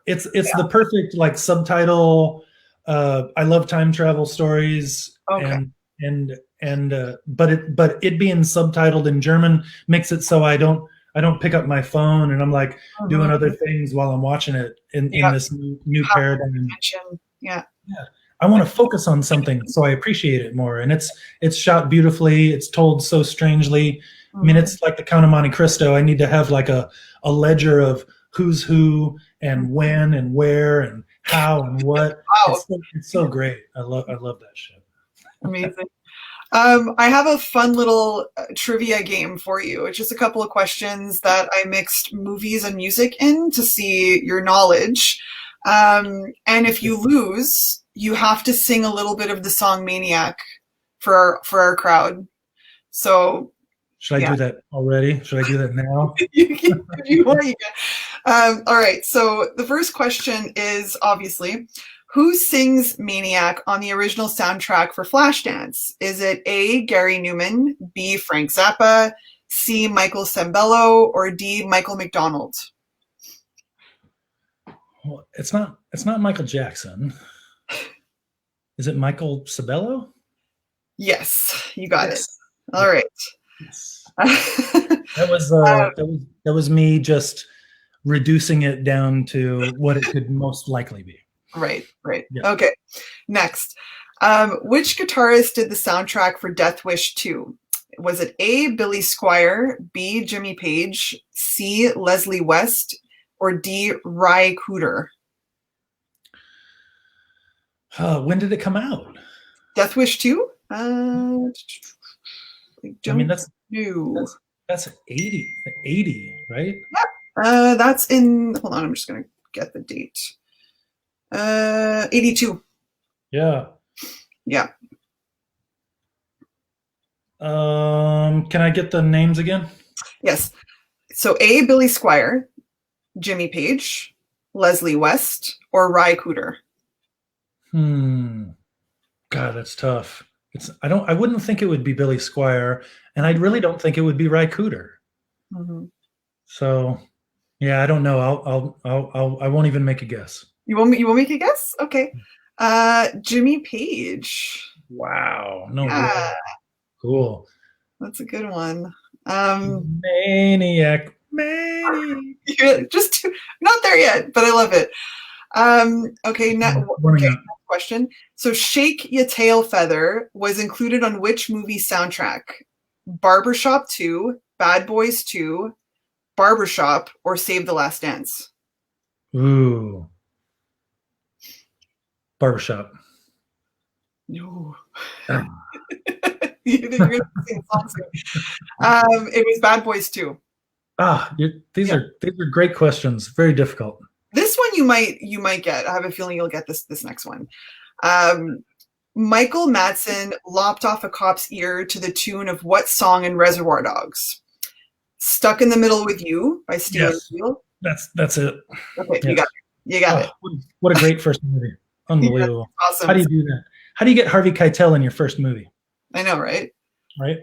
Speaker 2: It's the perfect like subtitle. I love time travel stories,
Speaker 1: Okay.
Speaker 2: but it being subtitled in German makes it so I don't pick up my phone and I'm like
Speaker 1: Mhm.
Speaker 2: doing other things while I'm watching it in
Speaker 1: Yeah,
Speaker 2: this new
Speaker 1: have
Speaker 2: paradigm.
Speaker 1: attention. Yeah.
Speaker 2: Yeah. I want to focus on something so I appreciate it more. And it's shot beautifully. It's told so strangely. I mean,
Speaker 1: Mhm.
Speaker 2: it's like the Count of Monte Cristo. I need to have like a ledger of who's who and when and where and how and what.
Speaker 1: Wow,
Speaker 2: It's so great. I love that shit.
Speaker 1: amazing. I have a fun little trivia game for you. It's just a couple of questions that I mixed movies and music in to see your knowledge. And if you lose, you have to sing a little bit of the song Maniac for our crowd. So
Speaker 2: Should I
Speaker 1: yeah,
Speaker 2: do that already? Should I do that now?
Speaker 1: if you want, you can. All right. So the first question is obviously, who sings Maniac on the original soundtrack for Flashdance? Is it A, Gary Newman, B, Frank Zappa, C, Michael Sembello, or D, Michael McDonald?
Speaker 2: Well, it's not Michael Jackson. Is it Michael Sabello?
Speaker 1: Yes, you got it.
Speaker 2: Yes.
Speaker 1: All
Speaker 2: Yeah.
Speaker 1: right.
Speaker 2: Yes. That was me just reducing it down to what it could most likely be.
Speaker 1: Right, right.
Speaker 2: Yeah.
Speaker 1: Okay. Next. Which guitarist did the soundtrack for Death Wish 2? Was it A, Billy Squire, B, Jimmy Page, C, Leslie West, or D, Ry Cooder?
Speaker 2: When did it come out?
Speaker 1: Death Wish 2? I
Speaker 2: I mean,
Speaker 1: don't know.
Speaker 2: that's 80, right?
Speaker 1: That's in, hold on, I'm just going to get the date. 82.
Speaker 2: Yeah.
Speaker 1: Yeah.
Speaker 2: Can I get the names again?
Speaker 1: Yes. So A, Billy Squire, Jimmy Page, Leslie West, or Ry Cooder?
Speaker 2: Hmm. God, that's tough. I wouldn't think it would be Billy Squire, and I really don't think it would be Ry Cooder.
Speaker 1: Mm-hmm.
Speaker 2: So, yeah, I don't know. I won't even make a guess.
Speaker 1: You want me to guess? Okay. Jimmy Page.
Speaker 2: Wow. No way.
Speaker 1: Yeah,
Speaker 2: Cool.
Speaker 1: that's a good one. Um,
Speaker 2: Maniac. Maniac.
Speaker 1: yeah, not there yet, but I love it. Okay,
Speaker 2: Warming
Speaker 1: okay,
Speaker 2: up.
Speaker 1: next question. So Shake Ya Tail Feather was included on which movie soundtrack? Barbershop 2, Bad Boys 2, Barbershop, or Save the Last Dance?
Speaker 2: Ooh. Barbershop.
Speaker 1: No.
Speaker 2: Ah.
Speaker 1: You're gonna sing the song soon. It was Bad Boys 2.
Speaker 2: These
Speaker 1: Yeah.
Speaker 2: are great questions. Very difficult.
Speaker 1: This one you might get. I have a feeling you'll get this next one. Um, Michael Madsen lopped off a cop's ear to the tune of what song in Reservoir Dogs? Stuck in the Middle with You by Steely
Speaker 2: Yes,
Speaker 1: Wheel.
Speaker 2: that's it.
Speaker 1: Okay, you
Speaker 2: Yes.
Speaker 1: got it. You got
Speaker 2: Oh,
Speaker 1: it.
Speaker 2: what a great first movie.
Speaker 1: Yeah,
Speaker 2: Unbelievable. How
Speaker 1: awesome.
Speaker 2: do you do that? How do you get Harvey Keitel in your first movie?
Speaker 1: I know, right?
Speaker 2: Right?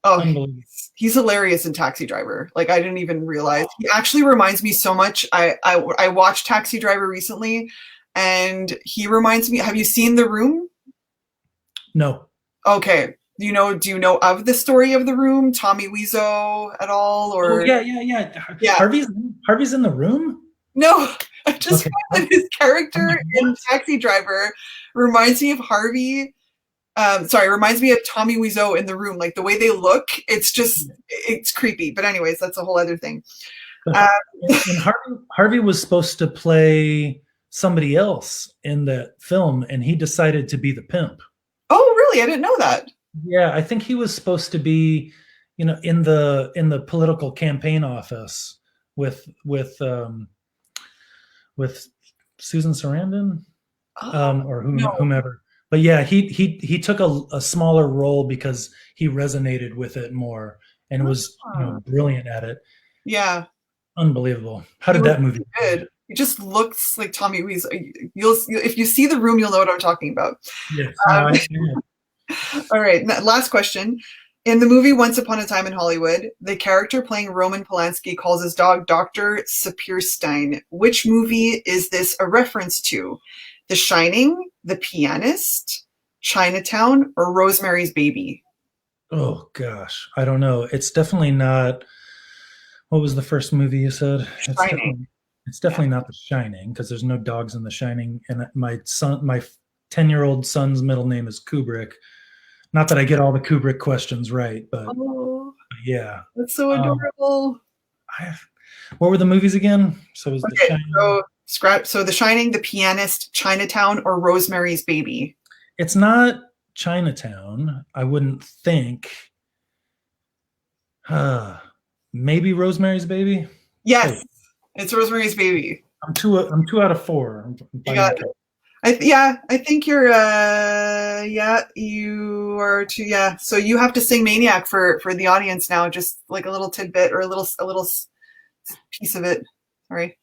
Speaker 1: Oh,
Speaker 2: Unbelievable.
Speaker 1: he's hilarious in Taxi Driver. Like I didn't even realize. He actually reminds me so much. I watched Taxi Driver recently, and he reminds me. Have you seen The Room?
Speaker 2: No.
Speaker 1: Okay. Do you know of the story of The Room, Tommy Wiseau at all,
Speaker 2: Oh
Speaker 1: or
Speaker 2: yeah, yeah, yeah.
Speaker 1: yeah?
Speaker 2: Harvey's in the room.
Speaker 1: No, I just
Speaker 2: Okay.
Speaker 1: found that his
Speaker 2: I'm
Speaker 1: character
Speaker 2: like,
Speaker 1: in
Speaker 2: what?
Speaker 1: Taxi Driver reminds me of Harvey. Sorry, reminds me of Tommy Wiseau in The Room. Like the way they look, it's creepy. But anyways, that's a whole other thing.
Speaker 2: But
Speaker 1: Uh,
Speaker 2: and Harvey was supposed to play somebody else in that film, and he decided to be the pimp.
Speaker 1: oh, really? I didn't know that.
Speaker 2: Yeah, I think he was supposed to be, in the political campaign office with with Susan Sarandon,
Speaker 1: Oh,
Speaker 2: or
Speaker 1: no.
Speaker 2: whomever. But yeah, he took a smaller role because he resonated with it more and was
Speaker 1: Ah,
Speaker 2: brilliant at it.
Speaker 1: yeah,
Speaker 2: Unbelievable. How
Speaker 1: he
Speaker 2: did
Speaker 1: was
Speaker 2: that movie?
Speaker 1: good. He just looks like Tommy Wiseau. You'll if you see The Room, you'll know what I'm talking about.
Speaker 2: Yes. No,
Speaker 1: Um,
Speaker 2: yeah.
Speaker 1: all right, last question. In the movie Once Upon a Time in Hollywood, the character playing Roman Polanski calls his dog Dr. Sapirstein. Which movie is this a reference to? The Shining, The Pianist, Chinatown, or Rosemary's Baby?
Speaker 2: Oh gosh, I don't know. It's definitely not. What was the first movie you said? It's
Speaker 1: Shining.
Speaker 2: definitely it's
Speaker 1: Yeah.
Speaker 2: definitely not The Shining because there's no dogs in The Shining. And my 10-year-old son's middle name is Kubrick. Not that I get all the Kubrick questions right, but
Speaker 1: Oh,
Speaker 2: yeah.
Speaker 1: that's so
Speaker 2: Um,
Speaker 1: adorable.
Speaker 2: I, what were the movies again? So it was The
Speaker 1: Okay,
Speaker 2: Shining.
Speaker 1: so scratch. So The Shining, The Pianist, Chinatown, or Rosemary's Baby.
Speaker 2: It's not Chinatown, I wouldn't think. Uh, maybe Rosemary's Baby.
Speaker 1: Yes,
Speaker 2: Wait,
Speaker 1: it's Rosemary's Baby.
Speaker 2: I'm two out of four
Speaker 1: You
Speaker 2: by
Speaker 1: got
Speaker 2: my
Speaker 1: it.
Speaker 2: count.
Speaker 1: Yeah, I think you're yeah, you are too, yeah. So you have to sing Maniac for the audience now, just like a little tidbit or a little piece of it. Sorry.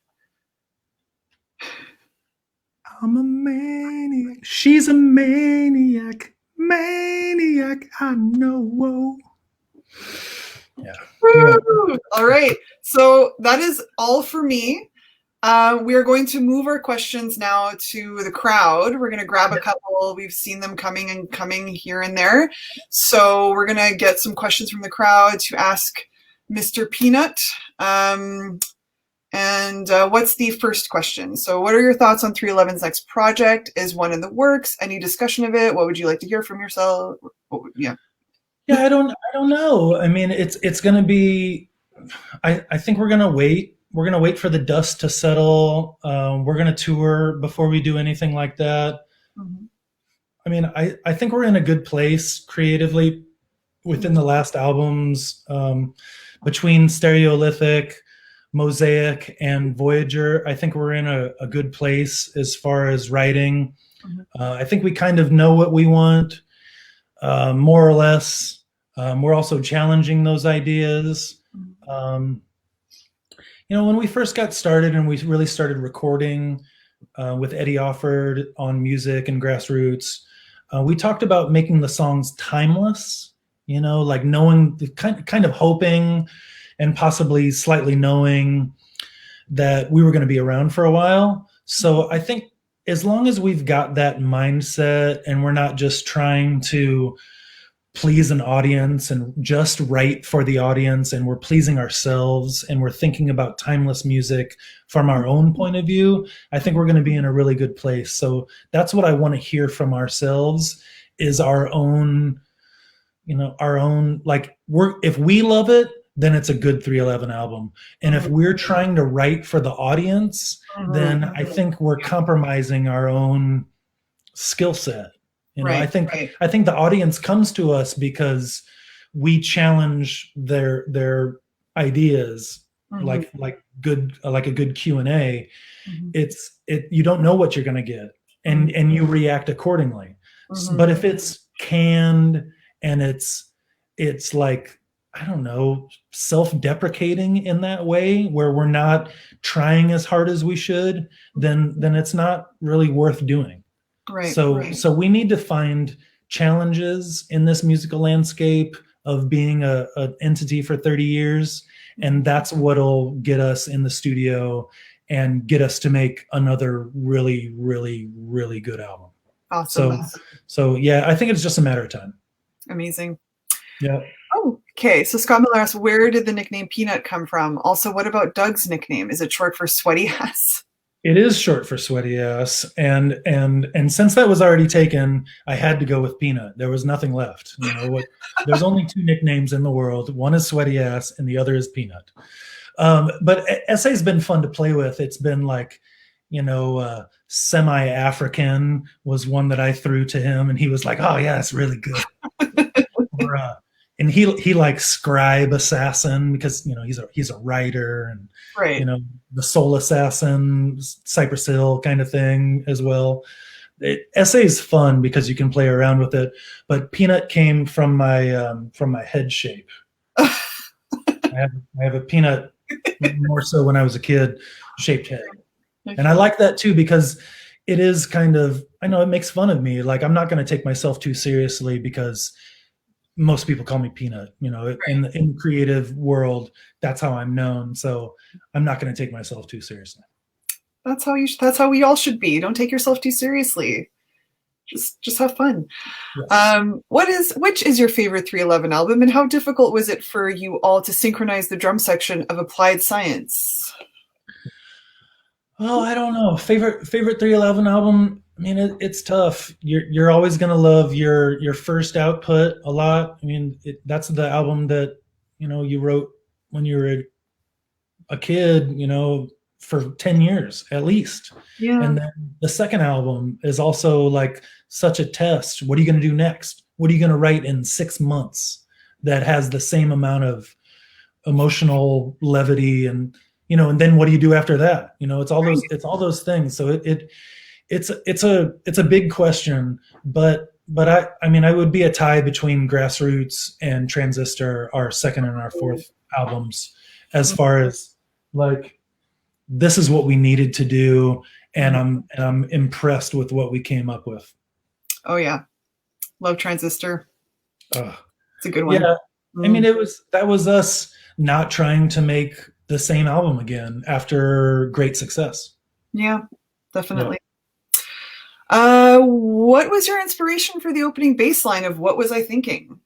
Speaker 2: I'm a maniac. She's a maniac. Maniac. I know. Whoa. Yeah. Yeah.
Speaker 1: Woo! All right. So that is all for me. We are going to move our questions now to the crowd. We're going to grab a couple. We've seen them coming and coming here and there. So we're going to get some questions from the crowd to ask Mr. Peanut. And what's the first question? So, what are your thoughts on 311's next project? Is one in the works? Any discussion of it? What would you like to hear from yourself? Yeah.
Speaker 2: Yeah, I don't know. I mean, it's gonna be. I think we're gonna wait. We're gonna wait for the dust to settle. We're gonna tour before we do anything like that.
Speaker 1: Mm-hmm.
Speaker 2: I mean, I think we're in a good place creatively within the last albums, between Stereolithic, Mosaic, and Voyager. I think we're in a good place as far as writing.
Speaker 1: Mm-hmm.
Speaker 2: I think we kind of know what we want, more or less. We're also challenging those ideas. Um, when we first got started and we really started recording with Eddie Offord on music and grassroots, we talked about making the songs timeless. Like knowing, kind of hoping, and possibly slightly knowing that we were going to be around for a while. So I think as long as we've got that mindset and we're not just trying to please an audience and just write for the audience, and we're pleasing ourselves and we're thinking about timeless music from our own point of view, I think we're going to be in a really good place. So that's what I want to hear from ourselves, is our own, like, if we love it, then it's a good 311 album. And if we're trying to write for the audience, then I think we're compromising our own skill set. I
Speaker 1: Right.
Speaker 2: think
Speaker 1: Right.
Speaker 2: I think the audience comes to us because we challenge their ideas,
Speaker 1: Mm-hmm.
Speaker 2: like a good Q&A.
Speaker 1: Mm-hmm.
Speaker 2: You don't know what you're going to get,
Speaker 1: Mm-hmm.
Speaker 2: and you react accordingly.
Speaker 1: Mm-hmm.
Speaker 2: But if it's canned and it's like, I don't know, self-deprecating in that way, where we're not trying as hard as we should, then it's not really worth doing.
Speaker 1: Right.
Speaker 2: So we need to find challenges in this musical landscape of being an entity for 30 years. And that's what'll get us in the studio and get us to make another really, really, really good album.
Speaker 1: Awesome.
Speaker 2: So yeah, I think it's just a matter of time.
Speaker 1: Amazing.
Speaker 2: Yeah.
Speaker 1: Oh, okay. So Scott Miller asks, where did the nickname Peanut come from? Also, what about Doug's nickname? Is it short for sweaty ass?
Speaker 2: It is short for sweaty ass, and since that was already taken, I had to go with Peanut. There was nothing left. There's only two nicknames in the world. One is sweaty ass, and the other is Peanut. But Essay's been fun to play with. It's been like, semi-African was one that I threw to him, and he was like, "Oh yeah, it's really good." Or, and he likes scribe assassin because he's a writer, and
Speaker 1: Right.
Speaker 2: the soul assassin, Cypress Hill kind of thing as well. Essay is fun because you can play around with it, but Peanut came from my head shape. I have a peanut, more so when I was a kid, shaped head, and I like that too because it is kind of, I know it makes fun of me. Like, I'm not going to take myself too seriously because most people call me Peanut. In the creative world, that's how I'm known. So I'm not going to take myself too seriously.
Speaker 1: That's how we all should be. Don't take yourself too seriously. Just have fun. Yes. Which is your favorite 311 album, and how difficult was it for you all to synchronize the drum section of Applied Science?
Speaker 2: Oh, I don't know. Favorite 311 album. I mean, it's tough. You're always gonna love your first output a lot. I mean, that's the album that you wrote when you were a kid, for 10 years at least.
Speaker 1: Yeah.
Speaker 2: And then the second album is also like such a test. What are you going to do next? What are you going to write in 6 months that has the same amount of emotional levity? And then what do you do after that? It's all those things. So it's a big question, but I mean I would be a tie between Grassroots and Transistor, our second and our fourth albums, as far as like this is what we needed to do, and
Speaker 1: Mhm.
Speaker 2: I'm impressed with what we came up with.
Speaker 1: Oh yeah, love Transistor.
Speaker 2: uh,
Speaker 1: It's a good one.
Speaker 2: yeah, I mean
Speaker 1: Mm.
Speaker 2: that was us not trying to make the same album again after great success.
Speaker 1: Yeah,
Speaker 2: Yeah.
Speaker 1: definitely. What was your inspiration for the opening bass line of "What Was I Thinking"?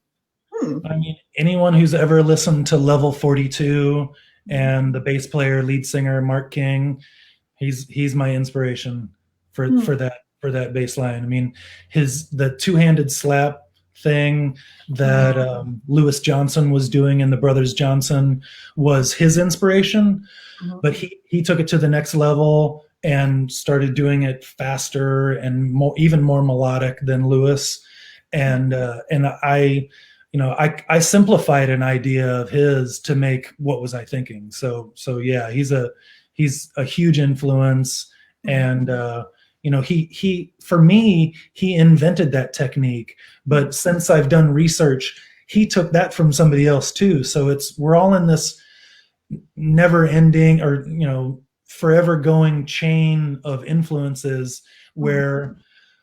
Speaker 1: Hmm.
Speaker 2: I mean, anyone who's ever listened to Level 42 and the bass player, lead singer Mark King, he's my inspiration for
Speaker 1: Hmm.
Speaker 2: for that for that bass line. I mean, the two-handed slap thing that Lewis Johnson was doing in the Brothers Johnson was his inspiration,
Speaker 1: Mhm.
Speaker 2: but he took it to the next level and started doing it faster and even more melodic than Lewis. And I simplified an idea of his to make What Was I Thinking. So yeah, he's a huge influence.
Speaker 1: Mhm.
Speaker 2: And he for me, he invented that technique,
Speaker 1: Mhm.
Speaker 2: but since I've done research, he took that from somebody else too. So we're all in this never ending, or forever going chain of influences
Speaker 1: Mhm.
Speaker 2: where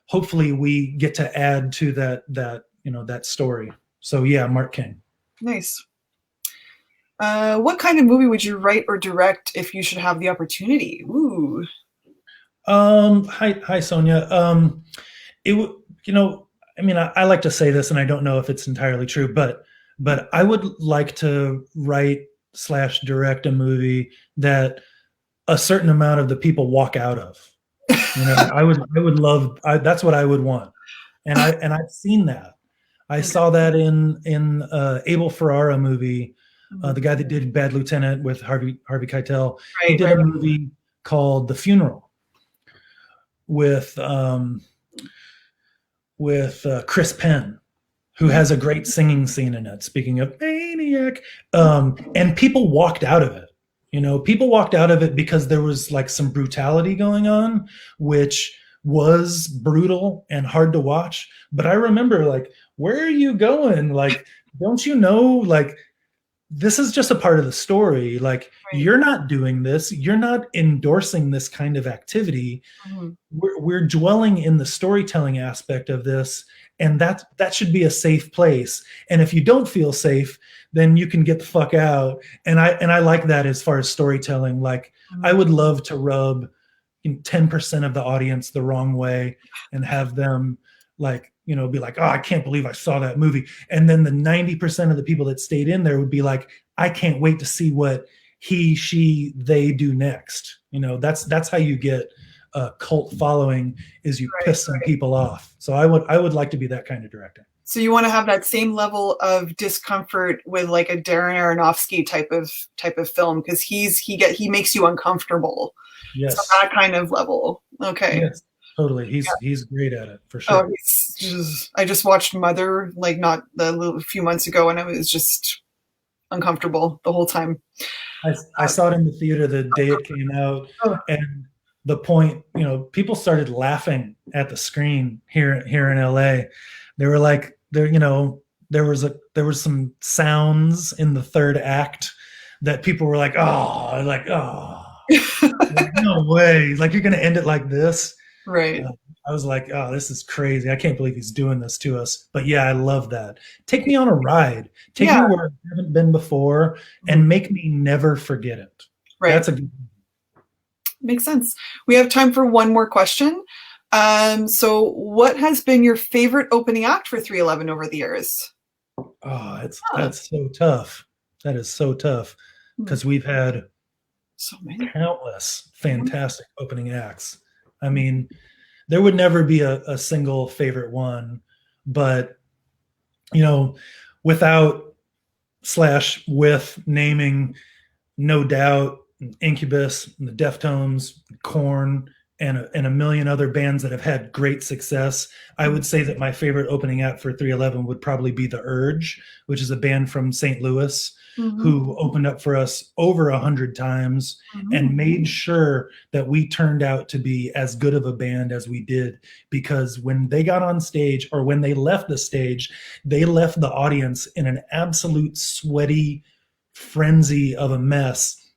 Speaker 2: hopefully we get to add to that story. So yeah, Mark King.
Speaker 1: Nice. What kind of movie would you write or direct if you should have the opportunity? Ooh.
Speaker 2: Hi Sonia. It would, I mean, I like to say this, and I don't know if it's entirely true, but I would like to write slash direct a movie that a certain amount of the people walk out of. I would love. That's what I would want, and I've seen that. I
Speaker 1: Okay.
Speaker 2: saw that in Abel Ferrara movie,
Speaker 1: Mhm.
Speaker 2: the guy that did Bad Lieutenant with Harvey Keitel. He
Speaker 1: Right,
Speaker 2: did
Speaker 1: right.
Speaker 2: a movie called The Funeral with Chris Penn, who
Speaker 1: Mhm.
Speaker 2: has a great singing scene in it. Speaking of Maniac, and people walked out of it. People walked out of it because there was like some brutality going on, which was brutal and hard to watch. But I remember like, where are you going? Like, don't you know? Like, this is just a part of the story. Like,
Speaker 1: Right.
Speaker 2: you're not doing this. You're not endorsing this kind of activity.
Speaker 1: Mhm.
Speaker 2: We're dwelling in the storytelling aspect of this, and that should be a safe place. And if you don't feel safe, then you can get the fuck out. And I like that as far as storytelling. Like, I
Speaker 1: Mhm.
Speaker 2: would love to rub 10% of the audience the wrong way and have them like be like, oh, I can't believe I saw that movie. And then the 90% of the people that stayed in there would be like, I can't wait to see what he, she, they do next. That's how you get a cult following, is you
Speaker 1: Right.
Speaker 2: piss some people off. So I would like to be that kind of director.
Speaker 1: So you want to have that same level of discomfort with like a Darren Aronofsky type of film because he makes you uncomfortable. So
Speaker 2: Yes.
Speaker 1: that kind of level. Okay.
Speaker 2: Yes, totally. He's great at it for
Speaker 1: Oh,
Speaker 2: sure.
Speaker 1: I just watched Mother like not a few months ago, and I was just uncomfortable the whole time.
Speaker 2: I saw it in the theater the day it came out,
Speaker 1: Oh,
Speaker 2: and the point, people started laughing at the screen here in LA. They were like, there was some sounds in the third act that people were like, oh, like, no way, like you're gonna end it like this.
Speaker 1: right.
Speaker 2: Uh, I was like, oh, this is crazy. I can't believe he's doing this to us. But yeah, I love that. Take me on a ride. Take
Speaker 1: Yeah.
Speaker 2: me where I haven't been before
Speaker 1: Mhm.
Speaker 2: and make me never forget it.
Speaker 1: Right.
Speaker 2: That's a good.
Speaker 1: Makes sense. We have time for one more question. So what has been your favorite opening act for 311 over the years?
Speaker 2: Oh,
Speaker 1: Huh.
Speaker 2: that's so tough. That is so tough
Speaker 1: Hmm.
Speaker 2: because we've had
Speaker 1: So many.
Speaker 2: countless
Speaker 1: Yeah.
Speaker 2: fantastic opening acts. I mean, there would never be a single favorite one, but you know, without slash with naming No Doubt, Incubus, the Deftones, Korn, and a million other bands that have had great success. I would say that my favorite opening act for 311 would probably be The Urge, which is a band from St. Louis
Speaker 1: Mm-hmm.
Speaker 2: who opened up for us over 100 times
Speaker 1: Mm-hmm.
Speaker 2: and made sure that we turned out to be as good of a band as we did, because when they got on stage or when they left the stage, they left the audience in an absolute sweaty frenzy of a mess,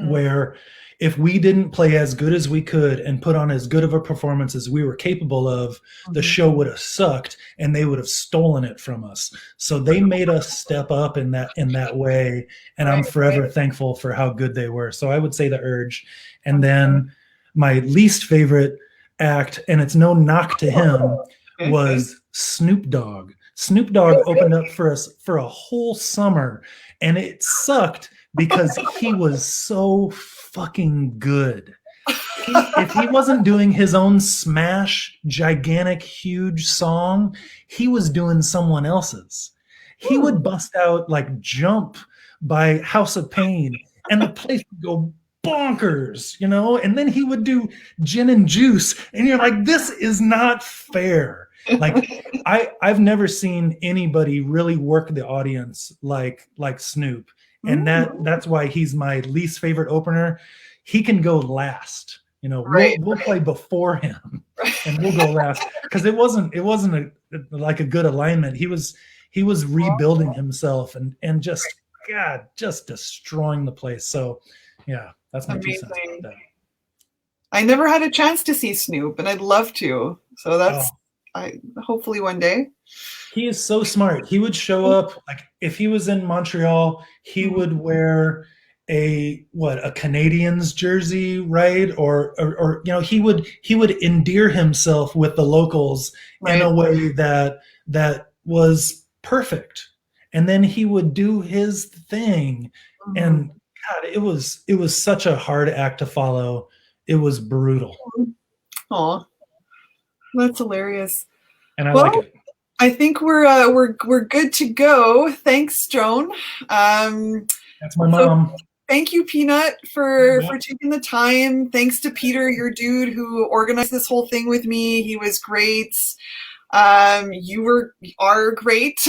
Speaker 2: where if we didn't play as good as we could and put on as good of a performance as we were capable of, the
Speaker 1: Mm-hmm.
Speaker 2: show would have sucked and they would have stolen it from us. So they made us step up in that way, and I'm
Speaker 1: Right.
Speaker 2: forever thankful for how good they were. So I would say The Urge. And then my least favorite act, and it's no knock to him,
Speaker 1: Okay.
Speaker 2: was Snoop Dogg. Snoop Dogg opened up for us for a whole summer, and it sucked because he was so fucking good. If he wasn't doing his own smash, gigantic, huge song, he was doing someone else's. He would bust out like Jump by House of Pain, and the place would go bonkers, and then he would do Gin and Juice, and you're like, this is not fair. Like, I've never seen anybody really work the audience like Snoop, and that's why he's my least favorite opener. He can go last. We'll play before him, and we'll go last, because it wasn't like a good alignment. He was rebuilding himself, and just destroying the place. So yeah, that's my 2 cents
Speaker 1: Amazing.
Speaker 2: about that.
Speaker 1: I never had a chance to see Snoop, and I'd love to. So
Speaker 2: Oh,
Speaker 1: hopefully one day.
Speaker 2: he is so smart. He would show up, like if he was in Montreal, he would wear a Canadians jersey, right? Or he would endear himself with the locals in
Speaker 1: Right.
Speaker 2: a way that was perfect. And then he would do his thing.
Speaker 1: Mm-hmm.
Speaker 2: And God, it was such a hard act to follow. It was brutal.
Speaker 1: Aw, that's hilarious.
Speaker 2: And I like
Speaker 1: Well,
Speaker 2: it.
Speaker 1: I think we're good to go. Thanks, Joan.
Speaker 2: That's my
Speaker 1: So
Speaker 2: mom.
Speaker 1: thank you, Peanut, for
Speaker 2: Yeah.
Speaker 1: taking the time. Thanks to Peter, your dude, who organized this whole thing with me. He was great. You are great.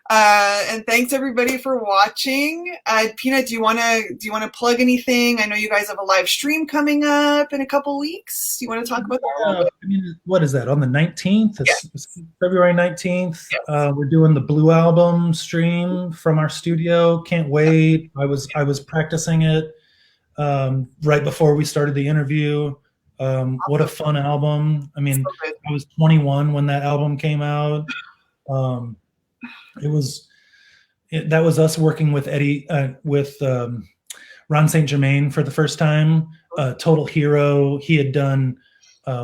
Speaker 1: And thanks everybody for watching. Peanut, do you wanna plug anything? I know you guys have a live stream coming up in a couple weeks. Do you want to talk about that a little bit?
Speaker 2: I mean, what is that, on the 19th?
Speaker 1: Yeah.
Speaker 2: It's February 19th.
Speaker 1: Yes.
Speaker 2: We're doing the Blue Album stream from our studio. Can't wait. I was practicing it right before we started the interview. What a fun album. I mean,
Speaker 1: So good.
Speaker 2: I was 21 when that album came out. Um, that was us working with Ron St. Germain for the first time. Total hero. He had done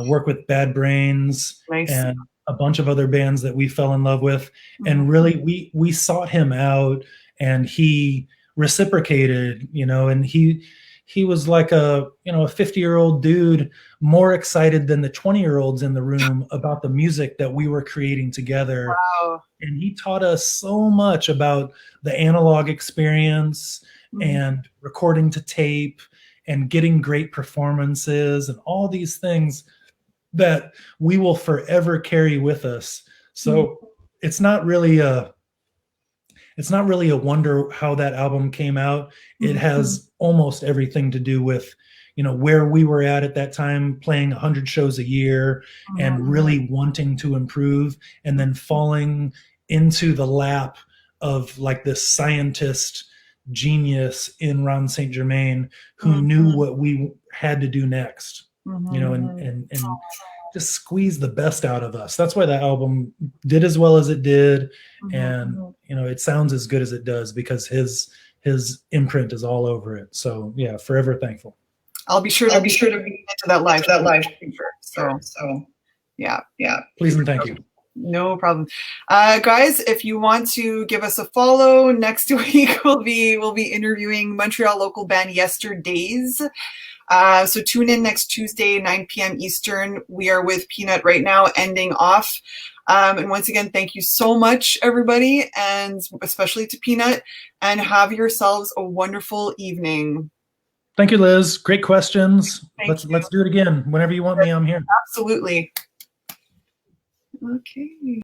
Speaker 2: work with Bad Brains
Speaker 1: Nice.
Speaker 2: and a bunch of other bands that we fell in love with. And really, we sought him out, and he reciprocated, and he was like a 50-year-old dude, more excited than the 20-year-olds in the room about the music that we were creating together.
Speaker 1: Wow.
Speaker 2: And he taught us so much about the analog experience and recording to tape and getting great performances and all these things that we will forever carry with us. So it's not really a wonder how that album came out. It has almost everything to do with where we were at that time, playing 100 shows a year and really wanting to improve, and then falling into the lap of like this scientist genius in Ron St. Germain, who knew what we had to do next, and just squeeze the best out of us. That's why that album did as well as it did, and it sounds as good as it does, because his imprint is all over it. So yeah, forever thankful.
Speaker 1: I'll be sure to be into that live feature. So yeah.
Speaker 2: Please and thank you.
Speaker 1: No problem. Guys, if you want to give us a follow, next week we'll be interviewing Montreal local band Yesterdays. So tune in next Tuesday, 9 p.m. Eastern. We are with Peanut right now, ending off. And once again, thank you so much, everybody, and especially to Peanut, and have yourselves a wonderful evening.
Speaker 2: Thank you, Liz. Great questions.
Speaker 1: Thank
Speaker 2: Let's
Speaker 1: you.
Speaker 2: do it again. Whenever you want me, I'm here.
Speaker 1: Absolutely. Okay.